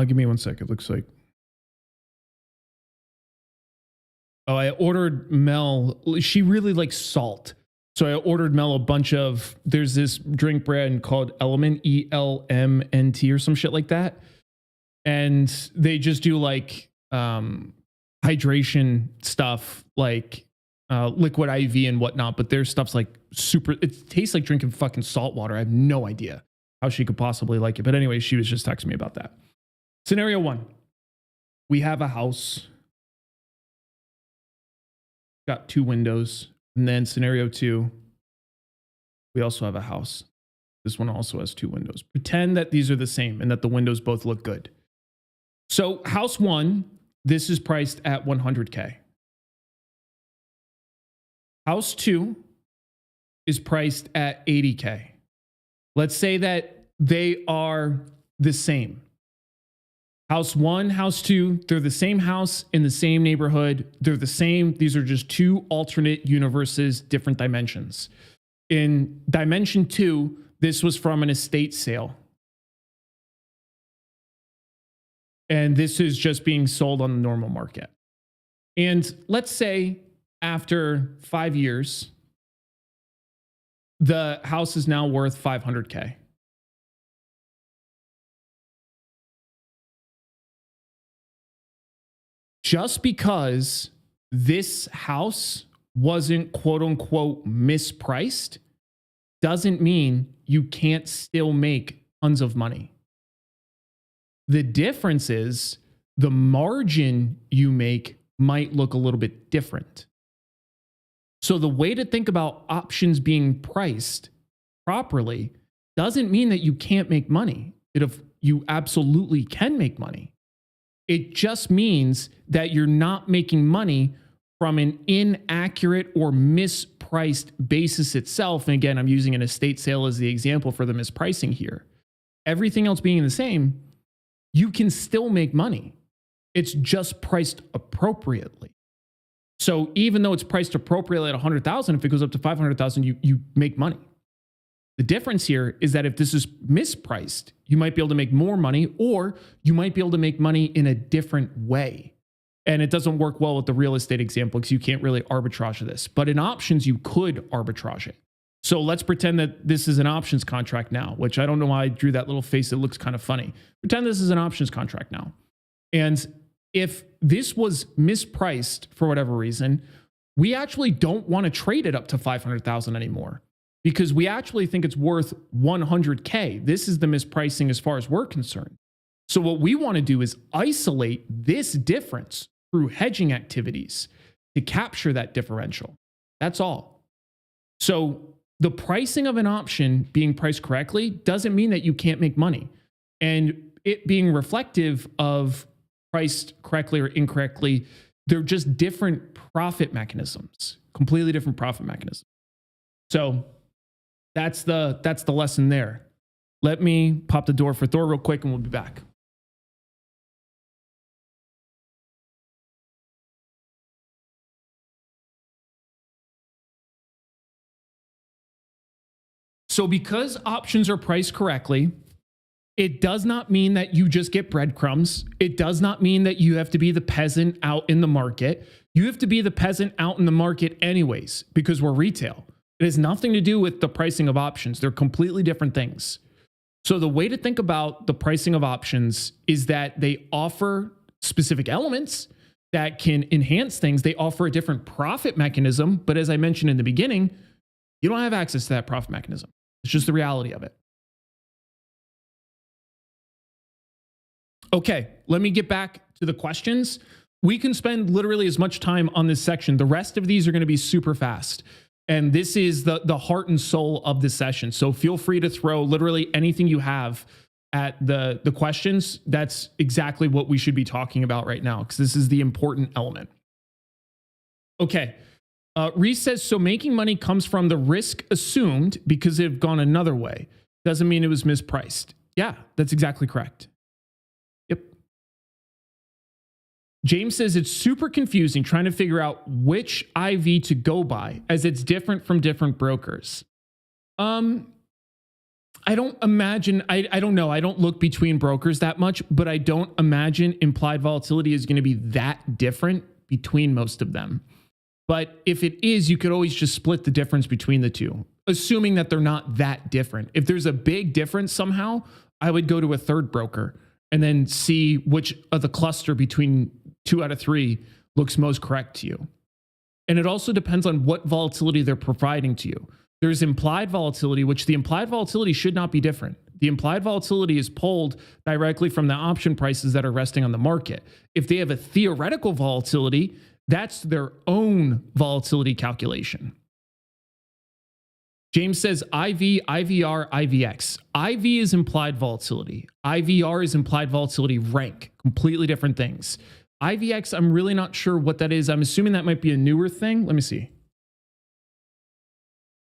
Give me 1 second. Looks like. Oh, I ordered Mel. She really likes salt. So I ordered Mel a bunch of, there's this drink brand called Element, ELMNT or some shit like that. And they just do like hydration stuff, like liquid IV and whatnot. But their stuff's like super, it tastes like drinking fucking salt water. I have no idea how she could possibly like it. But anyway, she was just texting me about that. Scenario one, we have a house, got 2 windows. And then scenario 2, we also have a house. This one also has 2 windows. Pretend that these are the same and that the windows both look good. So house 1, this is priced at 100K. House 2 is priced at 80K. Let's say that they are the same. House 1, house 2, they're the same house in the same neighborhood. They're the same. These are just 2 alternate universes, different dimensions. In dimension 2, this was from an estate sale. And this is just being sold on the normal market. And let's say after 5 years, the house is now worth 500K. Just because this house wasn't quote unquote mispriced doesn't mean you can't still make tons of money. The difference is the margin you make might look a little bit different. So the way to think about options being priced properly doesn't mean that you can't make money. You absolutely can make money. It just means that you're not making money from an inaccurate or mispriced basis itself. And again, I'm using an estate sale as the example for the mispricing here. Everything else being the same, you can still make money. It's just priced appropriately. So even though it's priced appropriately at 100,000, if it goes up to 500,000, you make money. The difference here is that if this is mispriced, you might be able to make more money, or you might be able to make money in a different way. And it doesn't work well with the real estate example because you can't really arbitrage this. But in options, you could arbitrage it. So let's pretend that this is an options contract now, which I don't know why I drew that little face. It looks kind of funny. Pretend this is an options contract now. And if this was mispriced for whatever reason, we actually don't want to trade it up to 500,000 anymore, because we actually think it's worth 100K. This is the mispricing as far as we're concerned. So what we want to do is isolate this difference through hedging activities to capture that differential. That's all. So the pricing of an option being priced correctly doesn't mean that you can't make money. And it being reflective of priced correctly or incorrectly They're just different profit mechanisms, completely different profit mechanisms. So that's the lesson there. Let me pop the door for Thor real quick and we'll be back. So because options are priced correctly, it does not mean that you just get breadcrumbs. It does not mean that you have to be the peasant out in the market. You have to be the peasant out in the market anyways, because we're retail. It has nothing to do with the pricing of options. They're completely different things. So the way to think about the pricing of options is that they offer specific elements that can enhance things. They offer a different profit mechanism. But as I mentioned in the beginning, you don't have access to that profit mechanism. It's just the reality of it. Okay, let me get back to the questions. We can spend literally as much time on this section. The rest of these are going to be super fast. And this is the heart and soul of this session. So feel free to throw literally anything you have at the questions. That's exactly what we should be talking about right now, because this is the important element. Okay. Reese says, so making money comes from the risk assumed because they've gone another way. Doesn't mean it was mispriced. Yeah, that's exactly correct. Yep. James says it's super confusing trying to figure out which IV to go by as it's different from different brokers. I don't imagine, I don't know. I don't look between brokers that much, but I don't imagine implied volatility is going to be that different between most of them. But if it is, you could always just split the difference between the two, assuming that they're not that different. If there's a big difference somehow, I would go to a third broker and then see which of the cluster between 2 out of 3 looks most correct to you. And it also depends on what volatility they're providing to you. There's implied volatility, which the implied volatility should not be different. The implied volatility is pulled directly from the option prices that are resting on the market. If they have a theoretical volatility, that's their own volatility calculation. James says IV, IVR, IVX. IV is implied volatility. IVR is implied volatility rank. Completely different things. IVX, I'm really not sure what that is. I'm assuming that might be a newer thing. Let me see.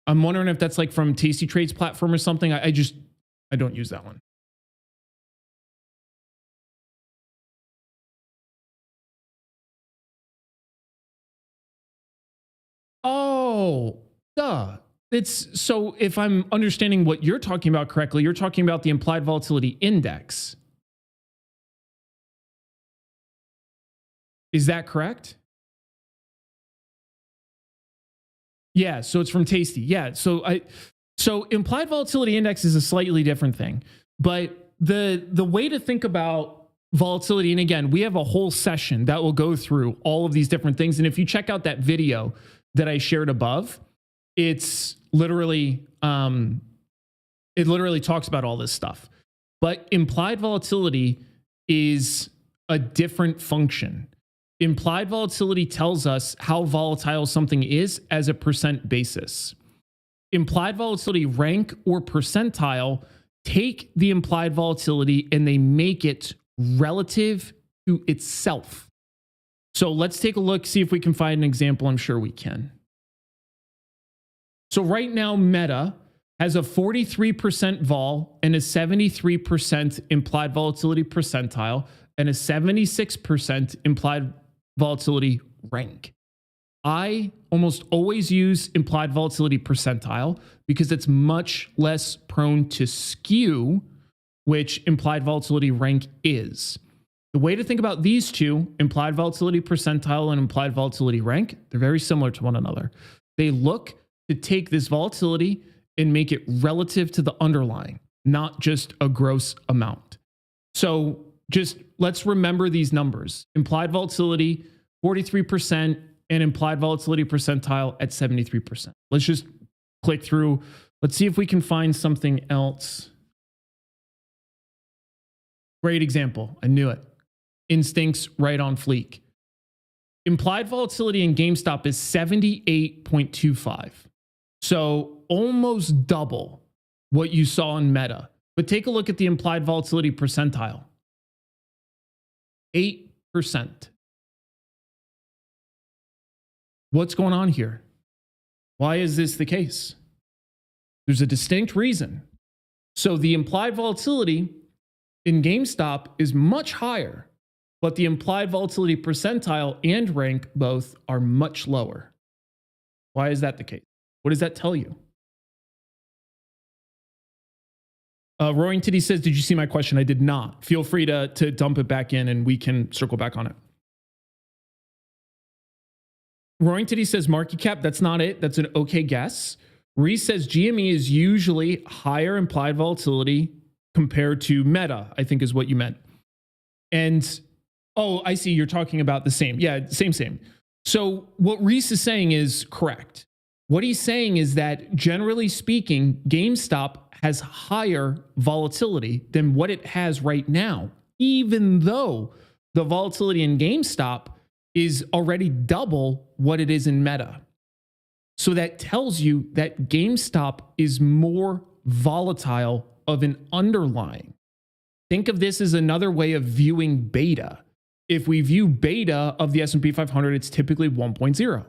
I'm wondering if that's like from Tasty Trades platform or something. I don't use that one. Oh, duh. It's so if I'm understanding what you're talking about correctly, you're talking about the implied volatility index. Is that correct? Yeah, so it's from Tasty. Yeah, so implied volatility index is a slightly different thing. But the way to think about volatility, and again, we have a whole session that will go through all of these different things. And if you check out that video that I shared above, it's literally it literally talks about all this stuff. But implied volatility is a different function. Implied volatility tells us how volatile something is as a percent basis. Implied volatility rank or percentile take the implied volatility and they make it relative to itself. So let's take a look, see if we can find an example. I'm sure we can. So right now, Meta has a 43% vol and a 73% implied volatility percentile and a 76% implied volatility rank. I almost always use implied volatility percentile because it's much less prone to skew, which implied volatility rank is. The way to think about these two, implied volatility percentile and implied volatility rank, they're very similar to one another. They look to take this volatility and make it relative to the underlying, not just a gross amount. So just let's remember these numbers. Implied volatility, 43%, and implied volatility percentile at 73%. Let's just click through. Let's see if we can find something else. Great example. I knew it. Instincts right on fleek. Implied volatility in GameStop is 78.25. So almost double what you saw in Meta. But take a look at the implied volatility percentile. 8%. What's going on here? Why is this the case? There's a distinct reason. So the implied volatility in GameStop is much higher, but the implied volatility percentile and rank both are much lower. Why is that the case? What does that tell you? Roaring Titty says, did you see my question? I did not. Feel free to dump it back in and we can circle back on it. Roaring Titty says market cap. That's not it. That's an okay guess. Reese says GME is usually higher implied volatility compared to Meta, I think is what you meant. And, oh, I see. You're talking about the same. Yeah, same. So what Reese is saying is correct. What he's saying is that generally speaking, GameStop has higher volatility than what it has right now, even though the volatility in GameStop is already double what it is in Meta. So that tells you that GameStop is more volatile of an underlying. Think of this as another way of viewing beta. If we view beta of the S&P 500, it's typically 1.0.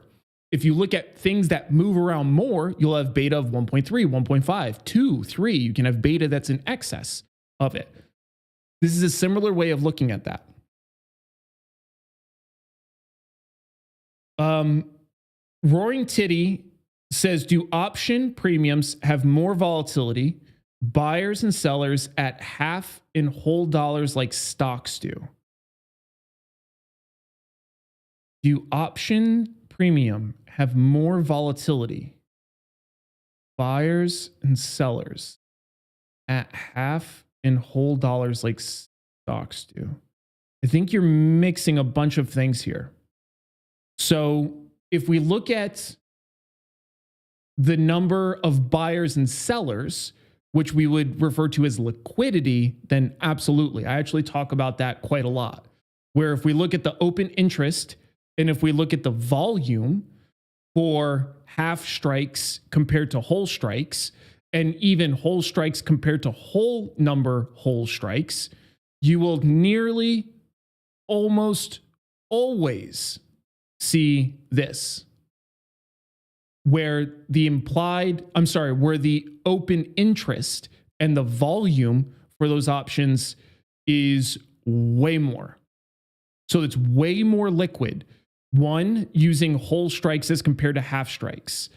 If you look at things that move around more, you'll have beta of 1.3, 1.5, 2, 3. You can have beta that's in excess of it. This is a similar way of looking at that. Roaring Titty says, do option premiums have more volatility, buyers and sellers at half and whole dollars like stocks do? Do option premium have more volatility, buyers and sellers at half and whole dollars like stocks do? I think you're mixing a bunch of things here. So if we look at the number of buyers and sellers, which we would refer to as liquidity, then absolutely. I actually talk about that quite a lot. Where if we look at the open interest and if we look at the volume for half strikes compared to whole strikes, and even whole strikes compared to whole number whole strikes, you will nearly almost always see this, where the open interest and the volume for those options is way more. So it's way more liquid. One, using whole strikes as compared to half strikes.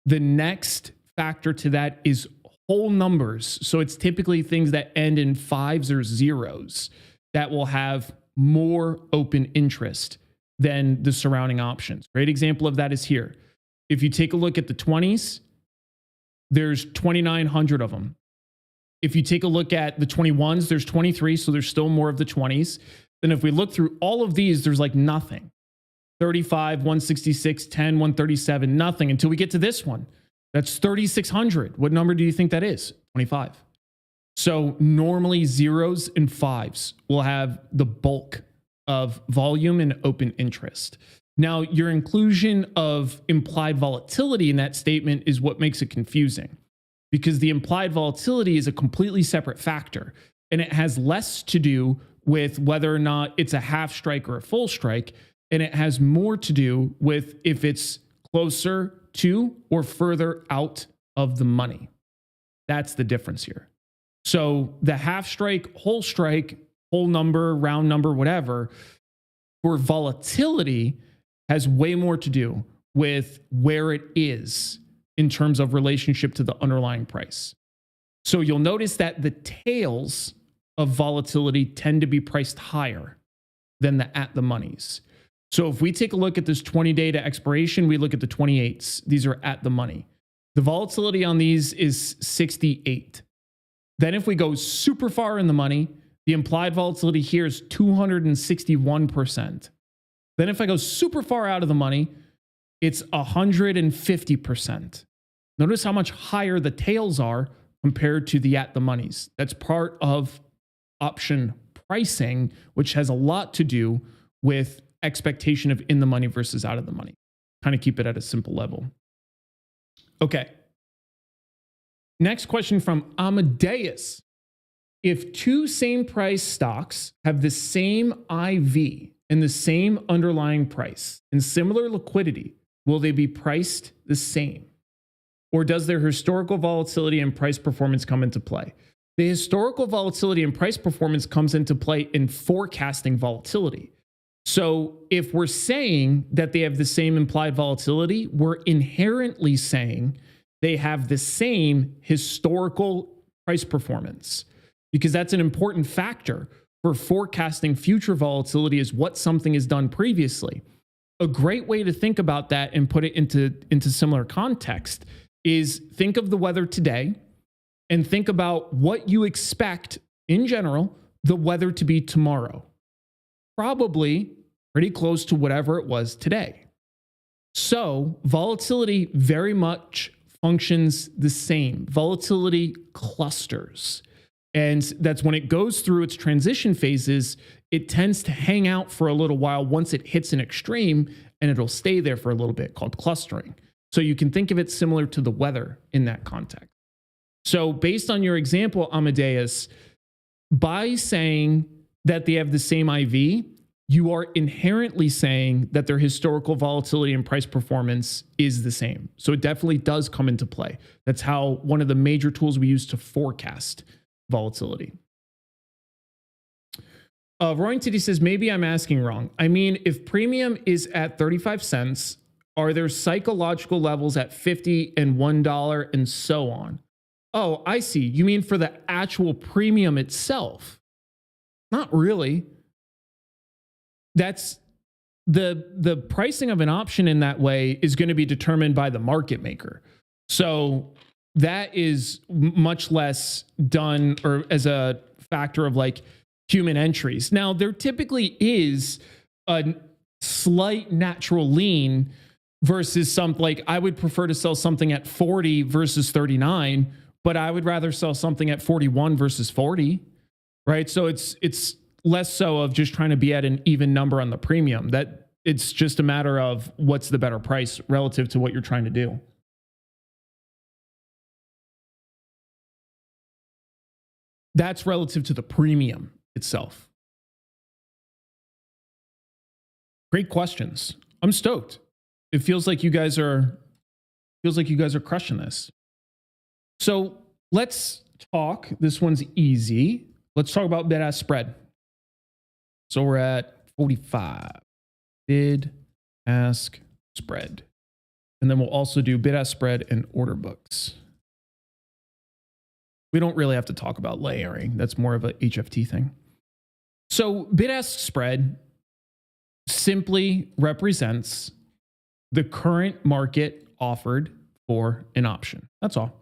The next factor to that is whole numbers. So it's typically things that end in 5s or 0s that will have more open interest than the surrounding options. Great example of that is here. If you take a look at the 20s, there's 2,900 of them. If you take a look at the 21s, there's 23, so there's still more of the 20s. Then if we look through all of these, there's like nothing. 35, 166, 10, 137, nothing until we get to this one. That's 3,600. What number do you think that is? 25. So normally 0s and 5s will have the bulk of volume and open interest. Now, your inclusion of implied volatility in that statement is what makes it confusing, because the implied volatility is a completely separate factor, and it has less to do with whether or not it's a half strike or a full strike, and it has more to do with if it's closer to or further out of the money. That's the difference here. So the half strike, whole number, round number, whatever, for volatility has way more to do with where it is in terms of relationship to the underlying price. So you'll notice that the tails of volatility tend to be priced higher than the at the monies. So if we take a look at this 20-day to expiration, we look at the 28s. These are at the money. The volatility on these is 68. Then if we go super far in the money, the implied volatility here is 261%. Then if I go super far out of the money, it's 150%. Notice how much higher the tails are compared to the at the monies. That's part of option pricing, which has a lot to do with expectation of in the money versus out of the money. Kind of keep it at a simple level. Okay. Next question from Amadeus. If two same price stocks have the same IV and the same underlying price and similar liquidity, will they be priced the same? Or does their historical volatility and price performance come into play? The historical volatility and price performance comes into play in forecasting volatility. So if we're saying that they have the same implied volatility, we're inherently saying they have the same historical price performance, because that's an important factor for forecasting future volatility, is what something has done previously. A great way to think about that and put it into similar context is think of the weather today and think about what you expect in general the weather to be tomorrow. Probably pretty close to whatever it was today. So volatility very much functions the same. Volatility clusters. And that's when it goes through its transition phases, it tends to hang out for a little while once it hits an extreme, and it'll stay there for a little bit, called clustering. So you can think of it similar to the weather in that context. So based on your example, Amadeus, by saying that they have the same IV, you are inherently saying that their historical volatility and price performance is the same. So it definitely does come into play. That's how one of the major tools we use to forecast volatility. Roaring Titty says, maybe I'm asking wrong. I mean, if premium is at 35 cents, are there psychological levels at 50 and $1 and so on? Oh, I see. You mean for the actual premium itself? Not really. That's the pricing of an option in that way is going to be determined by the market maker. So that is much less done or as a factor of like human entries. Now, there typically is a slight natural lean versus something like I would prefer to sell something at 40 versus 39, but I would rather sell something at 41 versus 40, right? So it's less so of just trying to be at an even number on the premium. That it's just a matter of what's the better price relative to what you're trying to do. That's relative to the premium itself. Great questions. I'm stoked. It feels like you guys are crushing this. So let's talk. This one's easy. Let's talk about bid-ask spread. So we're at 45. Bid-ask spread. And then we'll also do bid-ask spread and order books. We don't really have to talk about layering. That's more of a HFT thing. So bid-ask spread simply represents the current market offered for an option. That's all.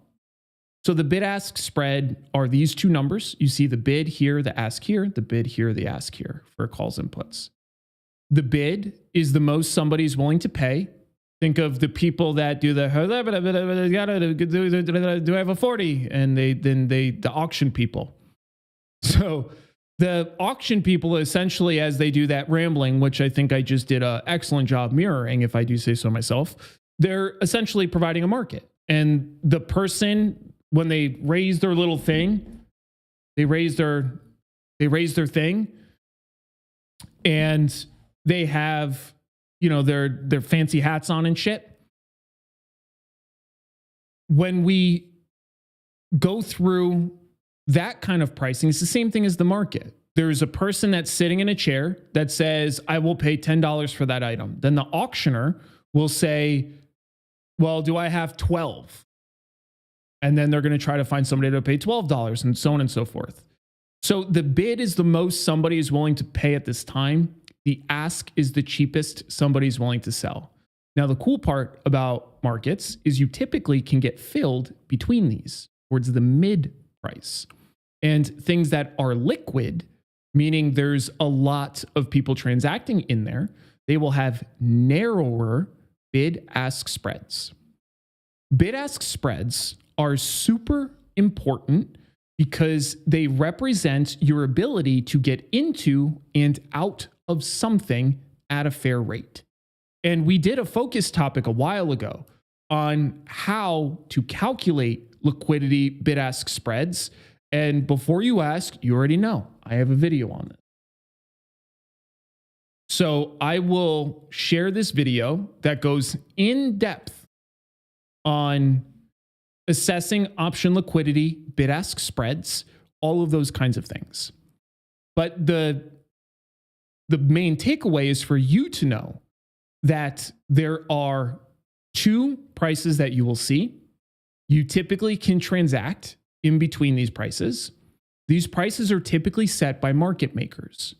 So the bid-ask spread are these two numbers. You see the bid here, the ask here, the bid here, the ask here for calls and puts. The bid is the most somebody's willing to pay. Think of the people that do the do I have a 40? And the auction people. So the auction people essentially, as they do that rambling, which I think I just did an excellent job mirroring, if I do say so myself, they're essentially providing a market. And the person, when they raise their little thing, they raise their thing, and they have, you know, their fancy hats on and shit. When we go through that kind of pricing, it's the same thing as the market. There's a person that's sitting in a chair that says, I will pay $10 for that item. Then the auctioneer will say, well, do I have 12? And then they're going to try to find somebody to pay $12 and so on and so forth. So the bid is the most somebody is willing to pay at this time. The ask is the cheapest somebody's willing to sell. Now, the cool part about markets is you typically can get filled between these towards the mid price. And things that are liquid, meaning there's a lot of people transacting in there, they will have narrower bid-ask spreads. Bid-ask spreads are super important because they represent your ability to get into and out of something at a fair rate. And we did a focus topic a while ago on how to calculate liquidity bid-ask spreads. And before you ask, you already know, I have a video on it. So I will share this video that goes in depth on assessing option liquidity, bid-ask spreads, all of those kinds of things. But the main takeaway is for you to know that there are two prices that you will see. You typically can transact in between these prices. These prices are typically set by market makers.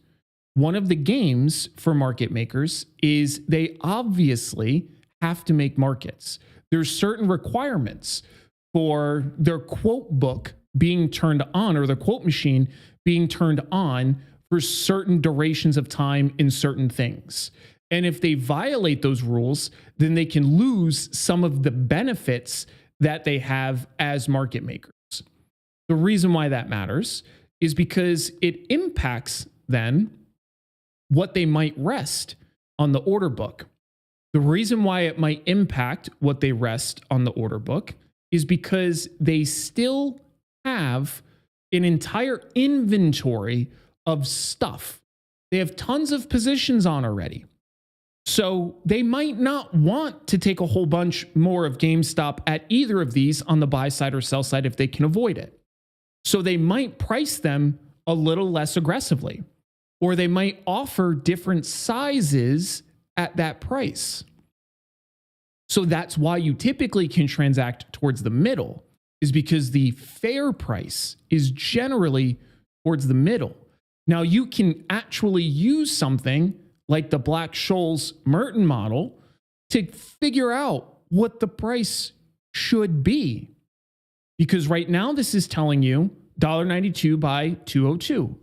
One of the games for market makers is they obviously have to make markets. There's certain requirements for their quote book being turned on, or their quote machine being turned on for certain durations of time in certain things. And if they violate those rules, then they can lose some of the benefits that they have as market makers. The reason why that matters is because it impacts then what they might rest on the order book. The reason why it might impact what they rest on the order book is because they still have an entire inventory of stuff. They have tons of positions on already. So they might not want to take a whole bunch more of GameStop at either of these on the buy side or sell side if they can avoid it. So they might price them a little less aggressively, or they might offer different sizes at that price. So that's why you typically can transact towards the middle, is because the fair price is generally towards the middle. Now you can actually use something like the Scholes Merton model to figure out what the price should be. Because right now this is telling you $1.92 by 202.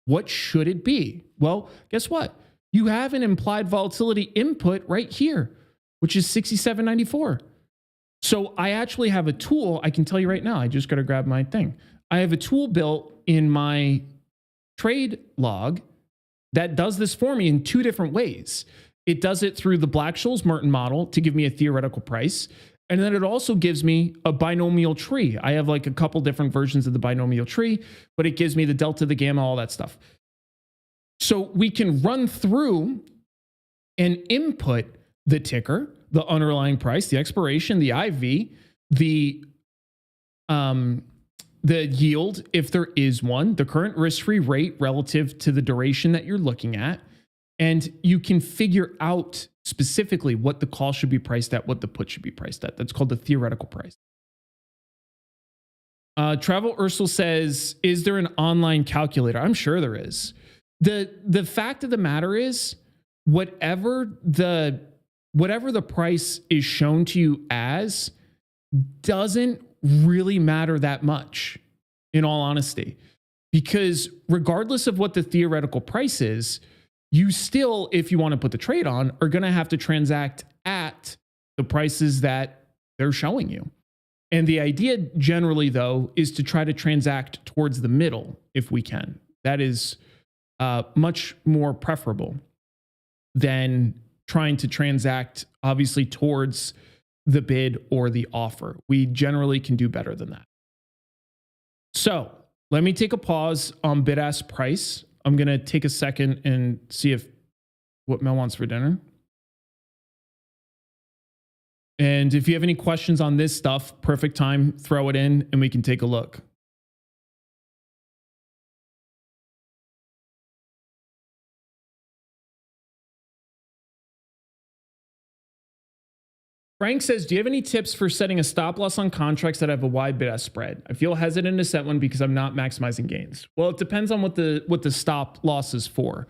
What should it be? Well, guess what? You have an implied volatility input right here, which is 67.94. So I actually have a tool. I can tell you right now, I just got to grab my thing. I have a tool built in my trade log that does this for me in two different ways. It does it through the Scholes Merton model to give me a theoretical price. And then it also gives me a binomial tree. I have like a couple different versions of the binomial tree, but it gives me the delta, the gamma, all that stuff. So we can run through and input the ticker, the underlying price, the expiration, the IV, the yield, if there is one, the current risk-free rate relative to the duration that you're looking at. And you can figure out specifically what the call should be priced at, what the put should be priced at. That's called the theoretical price. Travel Ursel says, is there an online calculator? I'm sure there is. The fact of the matter is, whatever the price is shown to you as doesn't really matter that much, in all honesty, because regardless of what the theoretical price is, you still, if you want to put the trade on, are going to have to transact at the prices that they're showing you. And the idea generally, though, is to try to transact towards the middle if we can. That is much more preferable than trying to transact, obviously, towards the bid or the offer. We generally can do better than that. So let me take a pause on bid-ask price. I'm going to take a second and see what Mel wants for dinner. And if you have any questions on this stuff, perfect time, throw it in and we can take a look. Frank says, do you have any tips for setting a stop loss on contracts that have a wide bid-ask spread? I feel hesitant to set one because I'm not maximizing gains. Well, it depends on what the stop loss is for.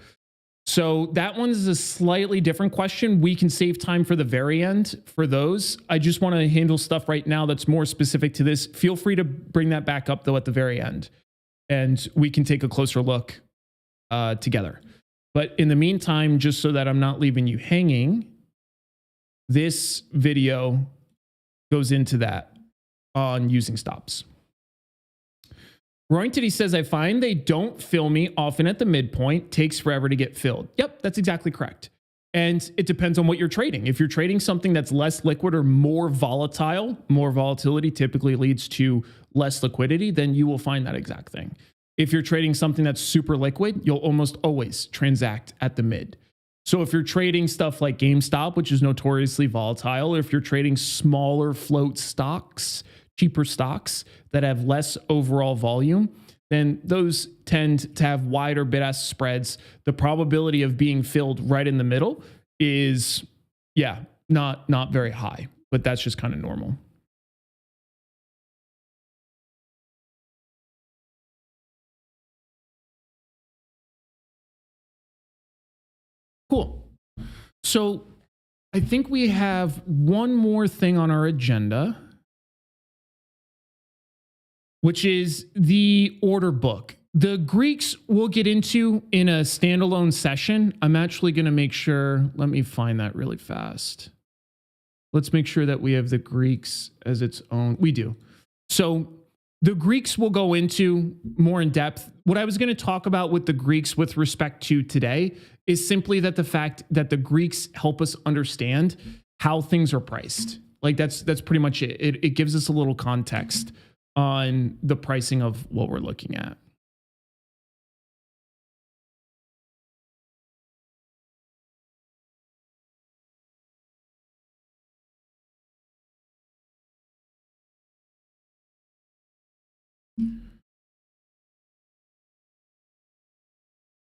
So that one is a slightly different question. We can save time for the very end for those. I just want to handle stuff right now that's more specific to this. Feel free to bring that back up, though, at the very end, and we can take a closer look together. But in the meantime, just so that I'm not leaving you hanging, this video goes into that on using stops. Royington says, I find they don't fill me often at the midpoint. Takes forever to get filled. Yep, that's exactly correct. And it depends on what you're trading. If you're trading something that's less liquid or more volatile, more volatility typically leads to less liquidity, then you will find that exact thing. If you're trading something that's super liquid, you'll almost always transact at the mid. So if you're trading stuff like GameStop, which is notoriously volatile, or if you're trading smaller float stocks, cheaper stocks that have less overall volume, then those tend to have wider bid-ask spreads. The probability of being filled right in the middle is, not very high, but that's just kind of normal. Cool. So I think we have one more thing on our agenda, which is the order book. The Greeks we'll get into in a standalone session. I'm actually going to make sure, let me find that really fast. Let's make sure that we have the Greeks as its own. We do. So the Greeks will go into more in depth. What I was going to talk about with the Greeks with respect to today is simply that the fact that the Greeks help us understand how things are priced. Like that's pretty much it. It gives us a little context on the pricing of what we're looking at.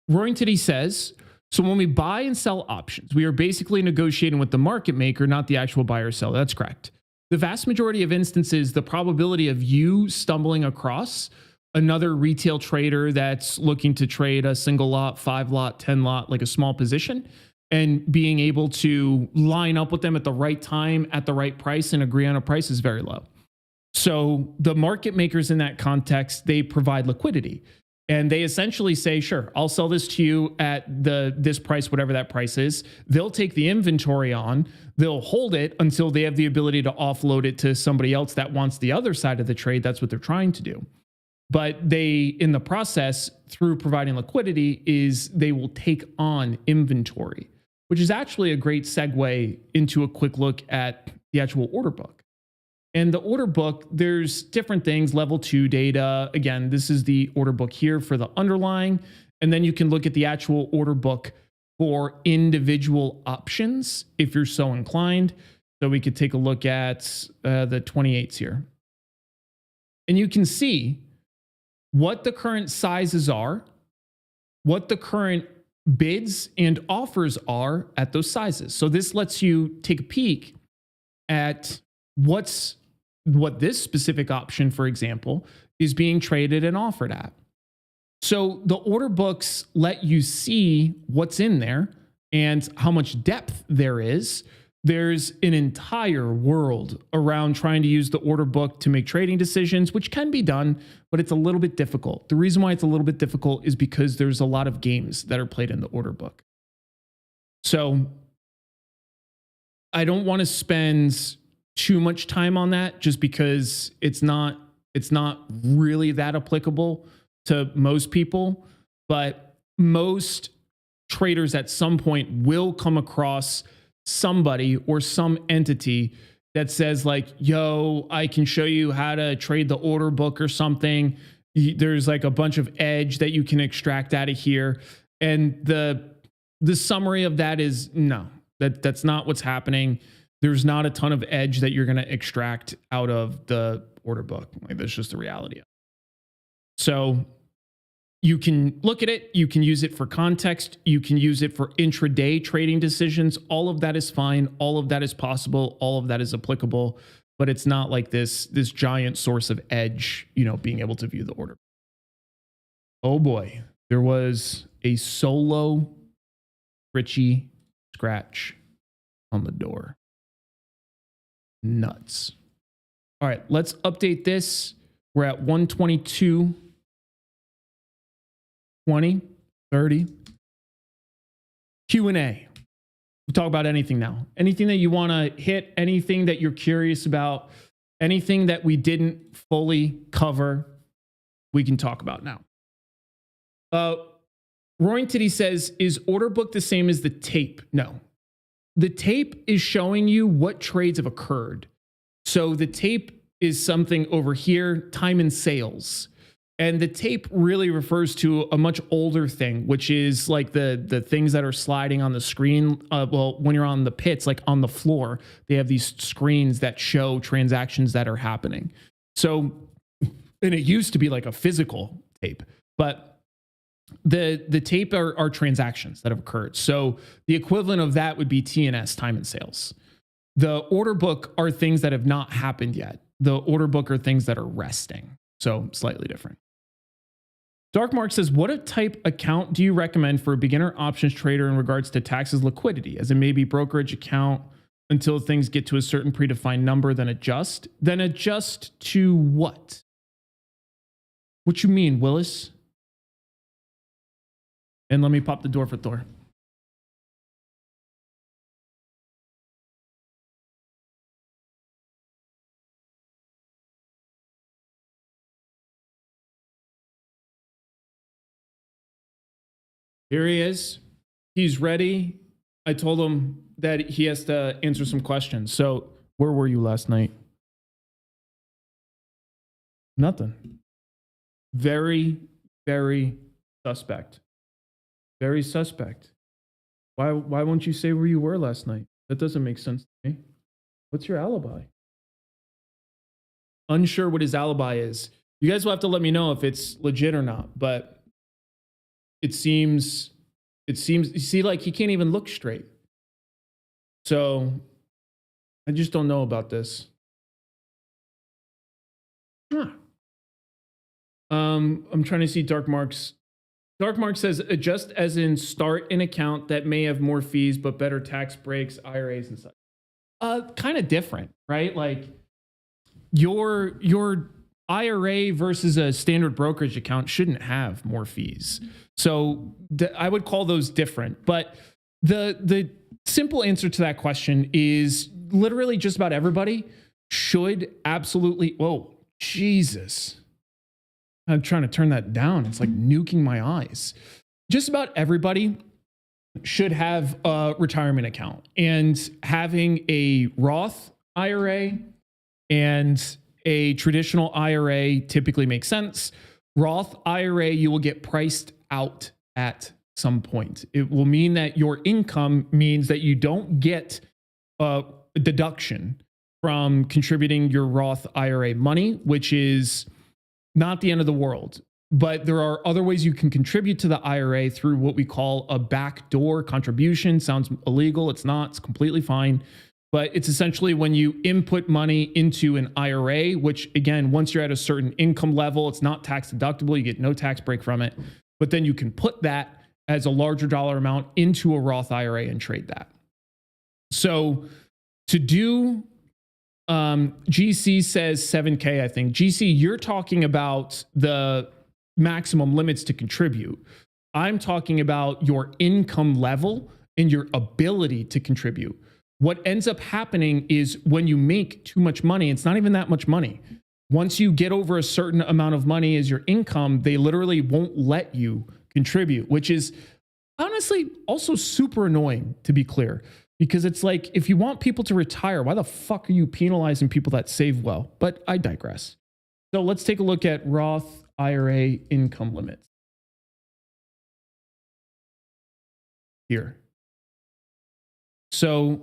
Roaring Titty says, so when we buy and sell options, we are basically negotiating with the market maker, not the actual buyer or seller. That's correct. The vast majority of instances, the probability of you stumbling across another retail trader that's looking to trade a single lot, 5 lot, 10 lot, like a small position, and being able to line up with them at the right time, at the right price, and agree on a price is very low. So the market makers in that context, they provide liquidity. And they essentially say, sure, I'll sell this to you at this price, whatever that price is. They'll take the inventory on, they'll hold it until they have the ability to offload it to somebody else that wants the other side of the trade. That's what they're trying to do. But they, in the process, through providing liquidity, is they will take on inventory, which is actually a great segue into a quick look at the actual order book. And the order book, there's different things, level 2 data. Again, this is the order book here for the underlying. And then you can look at the actual order book for individual options if you're so inclined. So we could take a look at the 28s here. And you can see what the current sizes are, what the current bids and offers are at those sizes. So this lets you take a peek at what this specific option, for example, is being traded and offered at. So the order books let you see what's in there and how much depth there is. There's an entire world around trying to use the order book to make trading decisions, which can be done, but it's a little bit difficult. The reason why it's a little bit difficult is because there's a lot of games that are played in the order book. So I don't want to spend too much time on that just because it's not really that applicable to most people, but most traders at some point will come across somebody or some entity that says like, yo, I can show you how to trade the order book or something. There's like a bunch of edge that you can extract out of here. And the summary of that is no, that's not what's happening. There's not a ton of edge that you're going to extract out of the order book. Like that's just the reality. So you can look at it. You can use it for context. You can use it for intraday trading decisions. All of that is fine. All of that is possible. All of that is applicable, but it's not like this giant source of edge, being able to view the order. Oh boy, there was a solo Richie scratch on the door. Nuts. All right, let's update this. We're at 122, 20, 30. Q&A. We talk about anything now. Anything that you want to hit, anything that you're curious about, anything that we didn't fully cover, we can talk about now. Roaring Titty says, is order book the same as the tape? No. The tape is showing you what trades have occurred. So the tape is something over here, time and sales. And the tape really refers to a much older thing, which is like the things that are sliding on the screen. Well, when you're on the pits, like on the floor, they have these screens that show transactions that are happening. So, and it used to be like a physical tape, but the tape are transactions that have occurred. So the equivalent of that would be TNS, time and sales. The order book are things that have not happened yet. The order book are things that are resting. So slightly different. Dark Mark says, what type account do you recommend for a beginner options trader in regards to taxes liquidity, as in maybe brokerage account until things get to a certain predefined number, then adjust? Then adjust to what? What you mean, Willis? And let me pop the door for Thor. Here he is. He's ready. I told him that he has to answer some questions. So where were you last night? Nothing. Very, very suspect. Very suspect. Why won't you say where you were last night? That doesn't make sense to me. What's your alibi? Unsure what his alibi is. You guys will have to let me know if it's legit or not, but it seems, you see, like he can't even look straight. So I just don't know about this. Huh. I'm trying to see Dark Mark's. Dark Mark says, adjust as in start an account that may have more fees, but better tax breaks, IRAs and such. Kind of different, right? Like your IRA versus a standard brokerage account shouldn't have more fees. So I would call those different. But the simple answer to that question is literally just about everybody should absolutely, whoa, Jesus. I'm trying to turn that down. It's like nuking my eyes. Just about everybody should have a retirement account, and having a Roth IRA and a traditional IRA typically makes sense. Roth IRA, you will get priced out at some point. It will mean that your income means that you don't get a deduction from contributing your Roth IRA money, which is not the end of the world. But there are other ways you can contribute to the IRA through what we call a backdoor contribution. Sounds illegal. It's not. It's completely fine. But it's essentially when you input money into an IRA, which again, once you're at a certain income level, it's not tax deductible. You get no tax break from it. But then you can put that as a larger dollar amount into a Roth IRA and trade that. So to do, GC says 7K, I think. GC, you're talking about the maximum limits to contribute. I'm talking about your income level and your ability to contribute. What ends up happening is when you make too much money, it's not even that much money. Once you get over a certain amount of money as your income, they literally won't let you contribute, which is honestly also super annoying, to be clear, because it's like, if you want people to retire, why the fuck are you penalizing people that save well? But I digress. So let's take a look at Roth IRA income limits here. So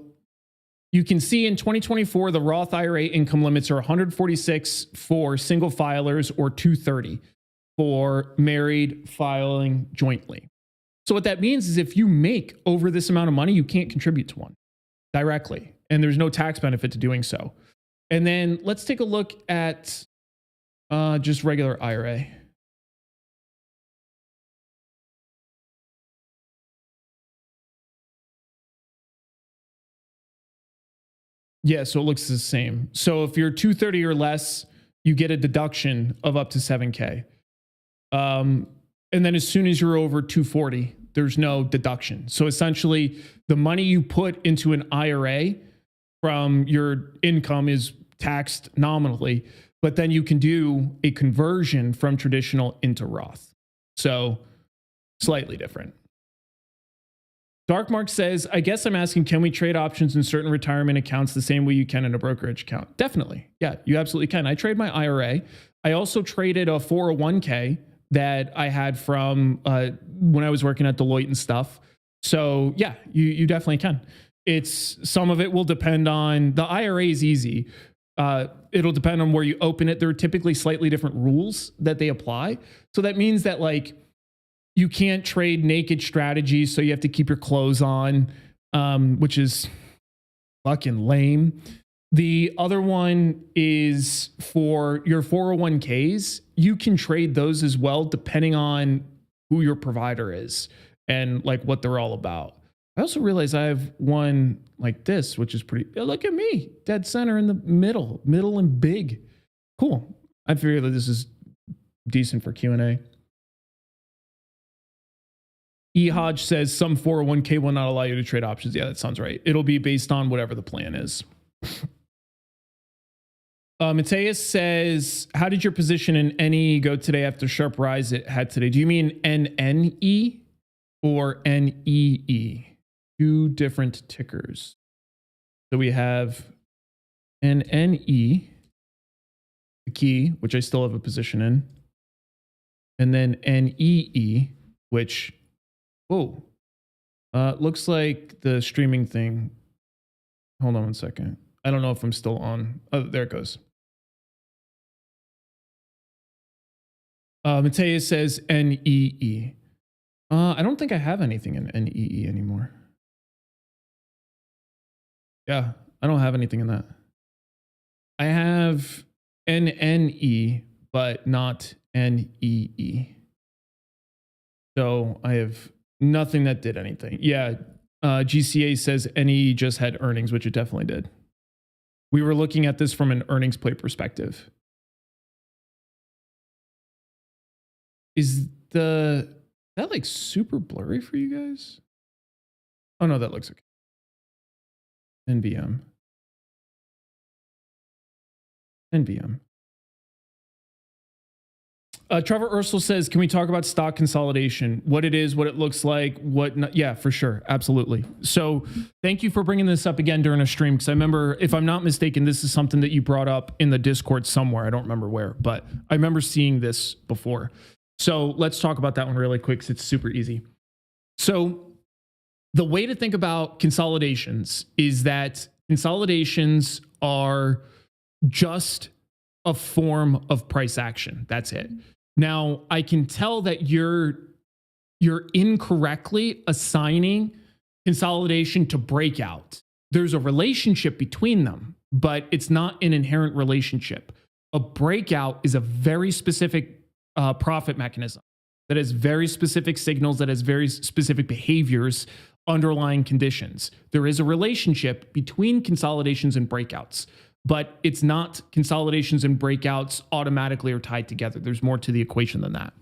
you can see in 2024, the Roth IRA income limits are 146 for single filers or 230 for married filing jointly. So what that means is if you make over this amount of money, you can't contribute to one directly, and there's no tax benefit to doing so. And then let's take a look at just regular IRA. Yeah, so it looks the same. So if you're 230 or less, you get a deduction of up to 7K. And then as soon as you're over 240, there's no deduction. So essentially, the money you put into an IRA from your income is taxed nominally, but then you can do a conversion from traditional into Roth. So slightly different. Dark Mark says, I guess I'm asking, can we trade options in certain retirement accounts the same way you can in a brokerage account? Definitely. Yeah, you absolutely can. I trade my IRA. I also traded a 401k that I had from when I was working at Deloitte and stuff. So yeah, you definitely can. It's some of it will depend on the IRA is easy. It'll depend on where you open it. There are typically slightly different rules that they apply. So that means that like you can't trade naked strategies. So you have to keep your clothes on, which is fucking lame. The other one is for your 401ks. You can trade those as well, depending on who your provider is and like what they're all about. I also realize I have one like this, which is pretty, look at me, dead center in the middle and big. Cool. I figure that this is decent for Q&A. E. Hodge says some 401k will not allow you to trade options. Yeah, that sounds right. It'll be based on whatever the plan is. Mateus says, how did your position in NE go today after sharp rise it had today? Do you mean NNE or NEE? Two different tickers. So we have NNE, the key, which I still have a position in, and then NEE, which, looks like the streaming thing. Hold on one second. I don't know if I'm still on. Oh, there it goes. Mateus says NEE. I don't think I have anything in NEE anymore. Yeah, I don't have anything in that. I have NNE, but not NEE. So I have nothing that did anything. Yeah, GCA says NE just had earnings, which it definitely did. We were looking at this from an earnings play perspective. Is that like super blurry for you guys? Oh no, that looks okay. NBM. Trevor Ursel says, can we talk about stock consolidation? What it is, what it looks like, what not? Yeah, for sure. Absolutely. So thank you for bringing this up again during a stream. Because I remember, if I'm not mistaken, this is something that you brought up in the Discord somewhere. I don't remember where, but I remember seeing this before. So let's talk about that one really quick because it's super easy. So the way to think about consolidations is that consolidations are just a form of price action. That's it. Now, I can tell that you're incorrectly assigning consolidation to breakout. There's a relationship between them, but it's not an inherent relationship. A breakout is a very specific profit mechanism that has very specific signals, that has very specific behaviors, underlying conditions. There is a relationship between consolidations and breakouts, but it's not consolidations and breakouts automatically are tied together. There's more to the equation than that.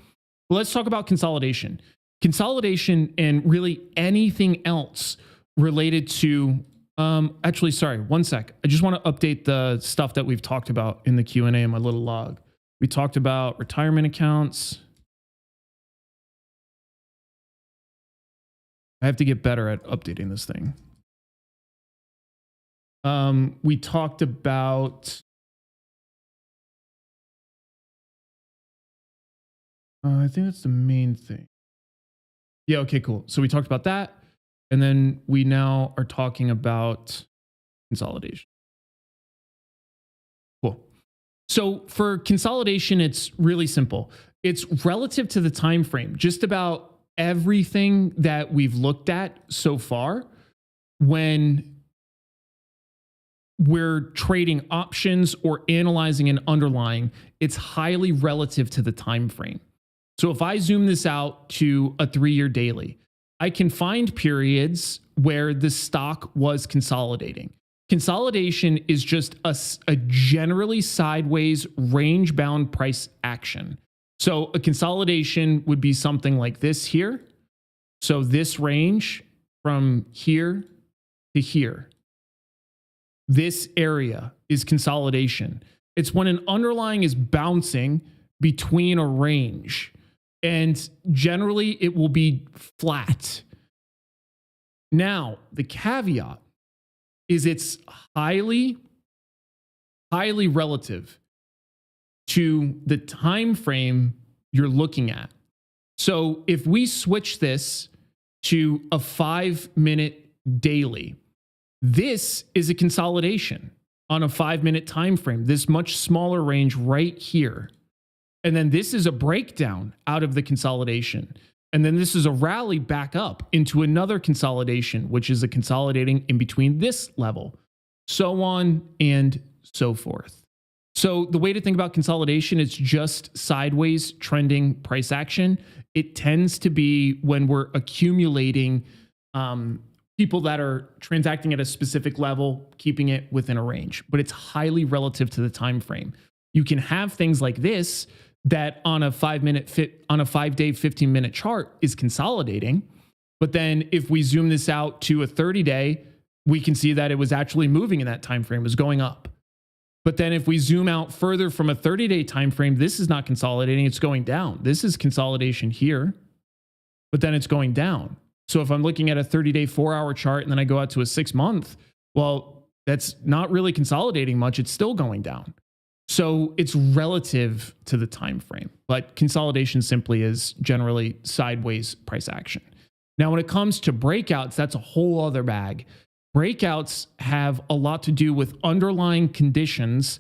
Well, let's talk about consolidation. Consolidation and really anything else related to, actually, sorry, one sec. I just want to update the stuff that we've talked about in the Q&A in my little log. We talked about retirement accounts. I have to get better at updating this thing. We talked about, I think that's the main thing. Yeah, okay, cool. So we talked about that. And then we now are talking about consolidation. Cool. So for consolidation, it's really simple. It's relative to the time frame. Just about everything that we've looked at so far when we're trading options or analyzing an underlying, it's highly relative to the time frame. So if I zoom this out to a 3-year daily, I can find periods where the stock was consolidating. Consolidation is just a generally sideways range-bound price action. So a consolidation would be something like this here. So this range from here to here. This area is consolidation. It's when an underlying is bouncing between a range, and generally it will be flat. Now, the caveat is it's highly relative to the time frame you're looking at. So if we switch this to a 5-minute daily, this is a consolidation on a 5-minute time frame, this much smaller range right here. And then this is a breakdown out of the consolidation. And then this is a rally back up into another consolidation, which is a consolidating in between this level, so on and so forth. So the way to think about consolidation is just sideways trending price action. It tends to be when we're accumulating people that are transacting at a specific level, keeping it within a range, but it's highly relative to the time frame. You can have things like this that on a 5-day, 15-minute chart is consolidating. But then if we zoom this out to a 30-day, we can see that it was actually moving in that time frame, it was going up. But then if we zoom out further from a 30-day time frame, this is not consolidating, it's going down. This is consolidation here, but then it's going down. So if I'm looking at a 30-day 4-hour chart and then I go out to a 6-month, well, that's not really consolidating much, it's still going down. So it's relative to the time frame, but consolidation simply is generally sideways price action. Now, when it comes to breakouts, that's a whole other bag. Breakouts have a lot to do with underlying conditions,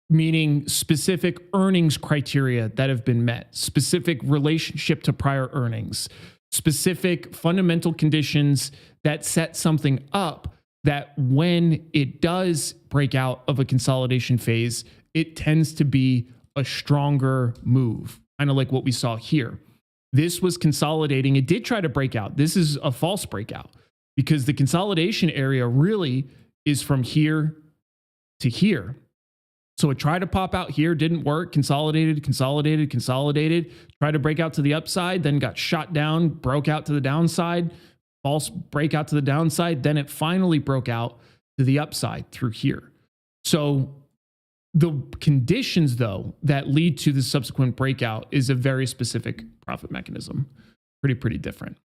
meaning specific earnings criteria that have been met, specific relationship to prior earnings, specific fundamental conditions that set something up that when it does break out of a consolidation phase, it tends to be a stronger move, kind of like what we saw here. This was consolidating. It did try to break out. This is a false breakout because the consolidation area really is from here to here. So it tried to pop out here, didn't work, consolidated, tried to break out to the upside, then got shot down, broke out to the downside, false breakout to the downside, then it finally broke out to the upside through here. So the conditions, though, that lead to the subsequent breakout is a very specific profit mechanism. Pretty different.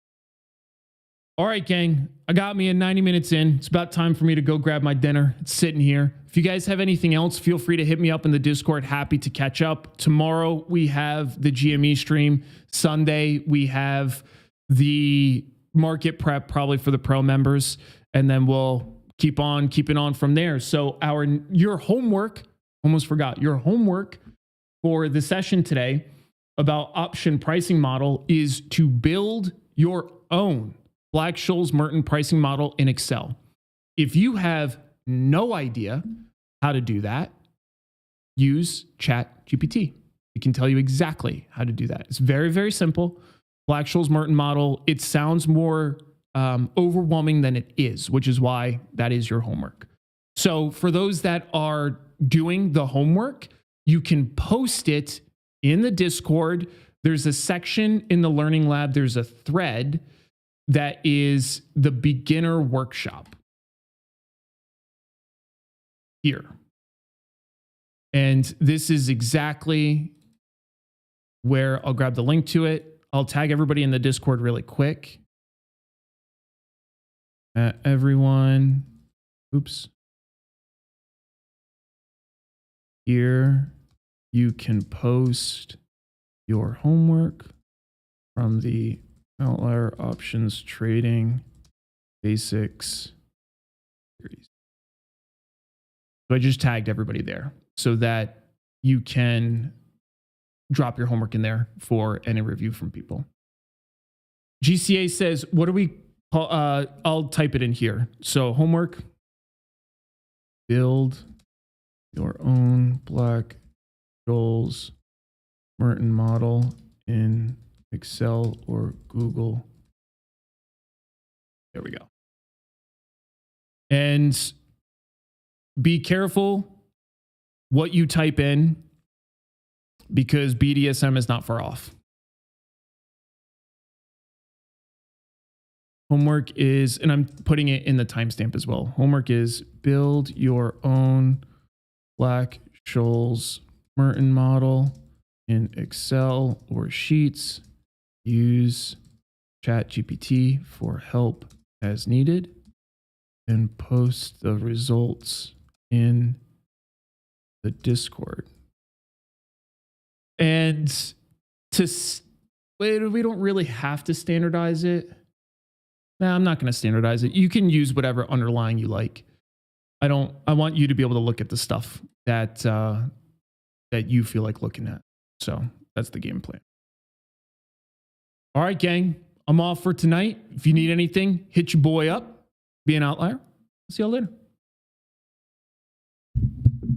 All right, gang, I got me in 90 minutes in. It's about time for me to go grab my dinner. It's sitting here. If you guys have anything else, feel free to hit me up in the Discord. Happy to catch up. Tomorrow, we have the GME stream. Sunday, we have the market prep, probably for the pro members. And then we'll keep on keeping on from there. So your homework, almost forgot, your homework for the session today about option pricing model is to build your own Black-Scholes Merton pricing model in Excel. If you have no idea how to do that, use ChatGPT. It can tell you exactly how to do that. It's very simple. Black-Scholes Merton model. It sounds more overwhelming than it is, which is why that is your homework. So for those that are doing the homework, you can post it in the Discord. There's a section in the Learning Lab. There's a thread that is the beginner workshop here. And this is exactly where I'll grab the link to it. I'll tag everybody in the Discord really quick. Everyone, oops. Here you can post your homework from the Outlier Options Trading Basics series. So I just tagged everybody there so that you can drop your homework in there for any review from people. GCA says, what do we call, I'll type it in here. So homework, build your own Black-Scholes Merton model in Excel or Google. There we go. And be careful what you type in because BDSM is not far off. Homework is, and I'm putting it in the timestamp as well. Homework is build your own Black-Scholes Merton model in Excel or Sheets. Use ChatGPT for help as needed and post the results in the Discord. And we don't really have to standardize it. Nah, I'm not going to standardize it. You can use whatever underlying you like. I want you to be able to look at the stuff that you feel like looking at. So that's the game plan. All right, gang. I'm off for tonight. If you need anything, hit your boy up. Be an outlier. See y'all later.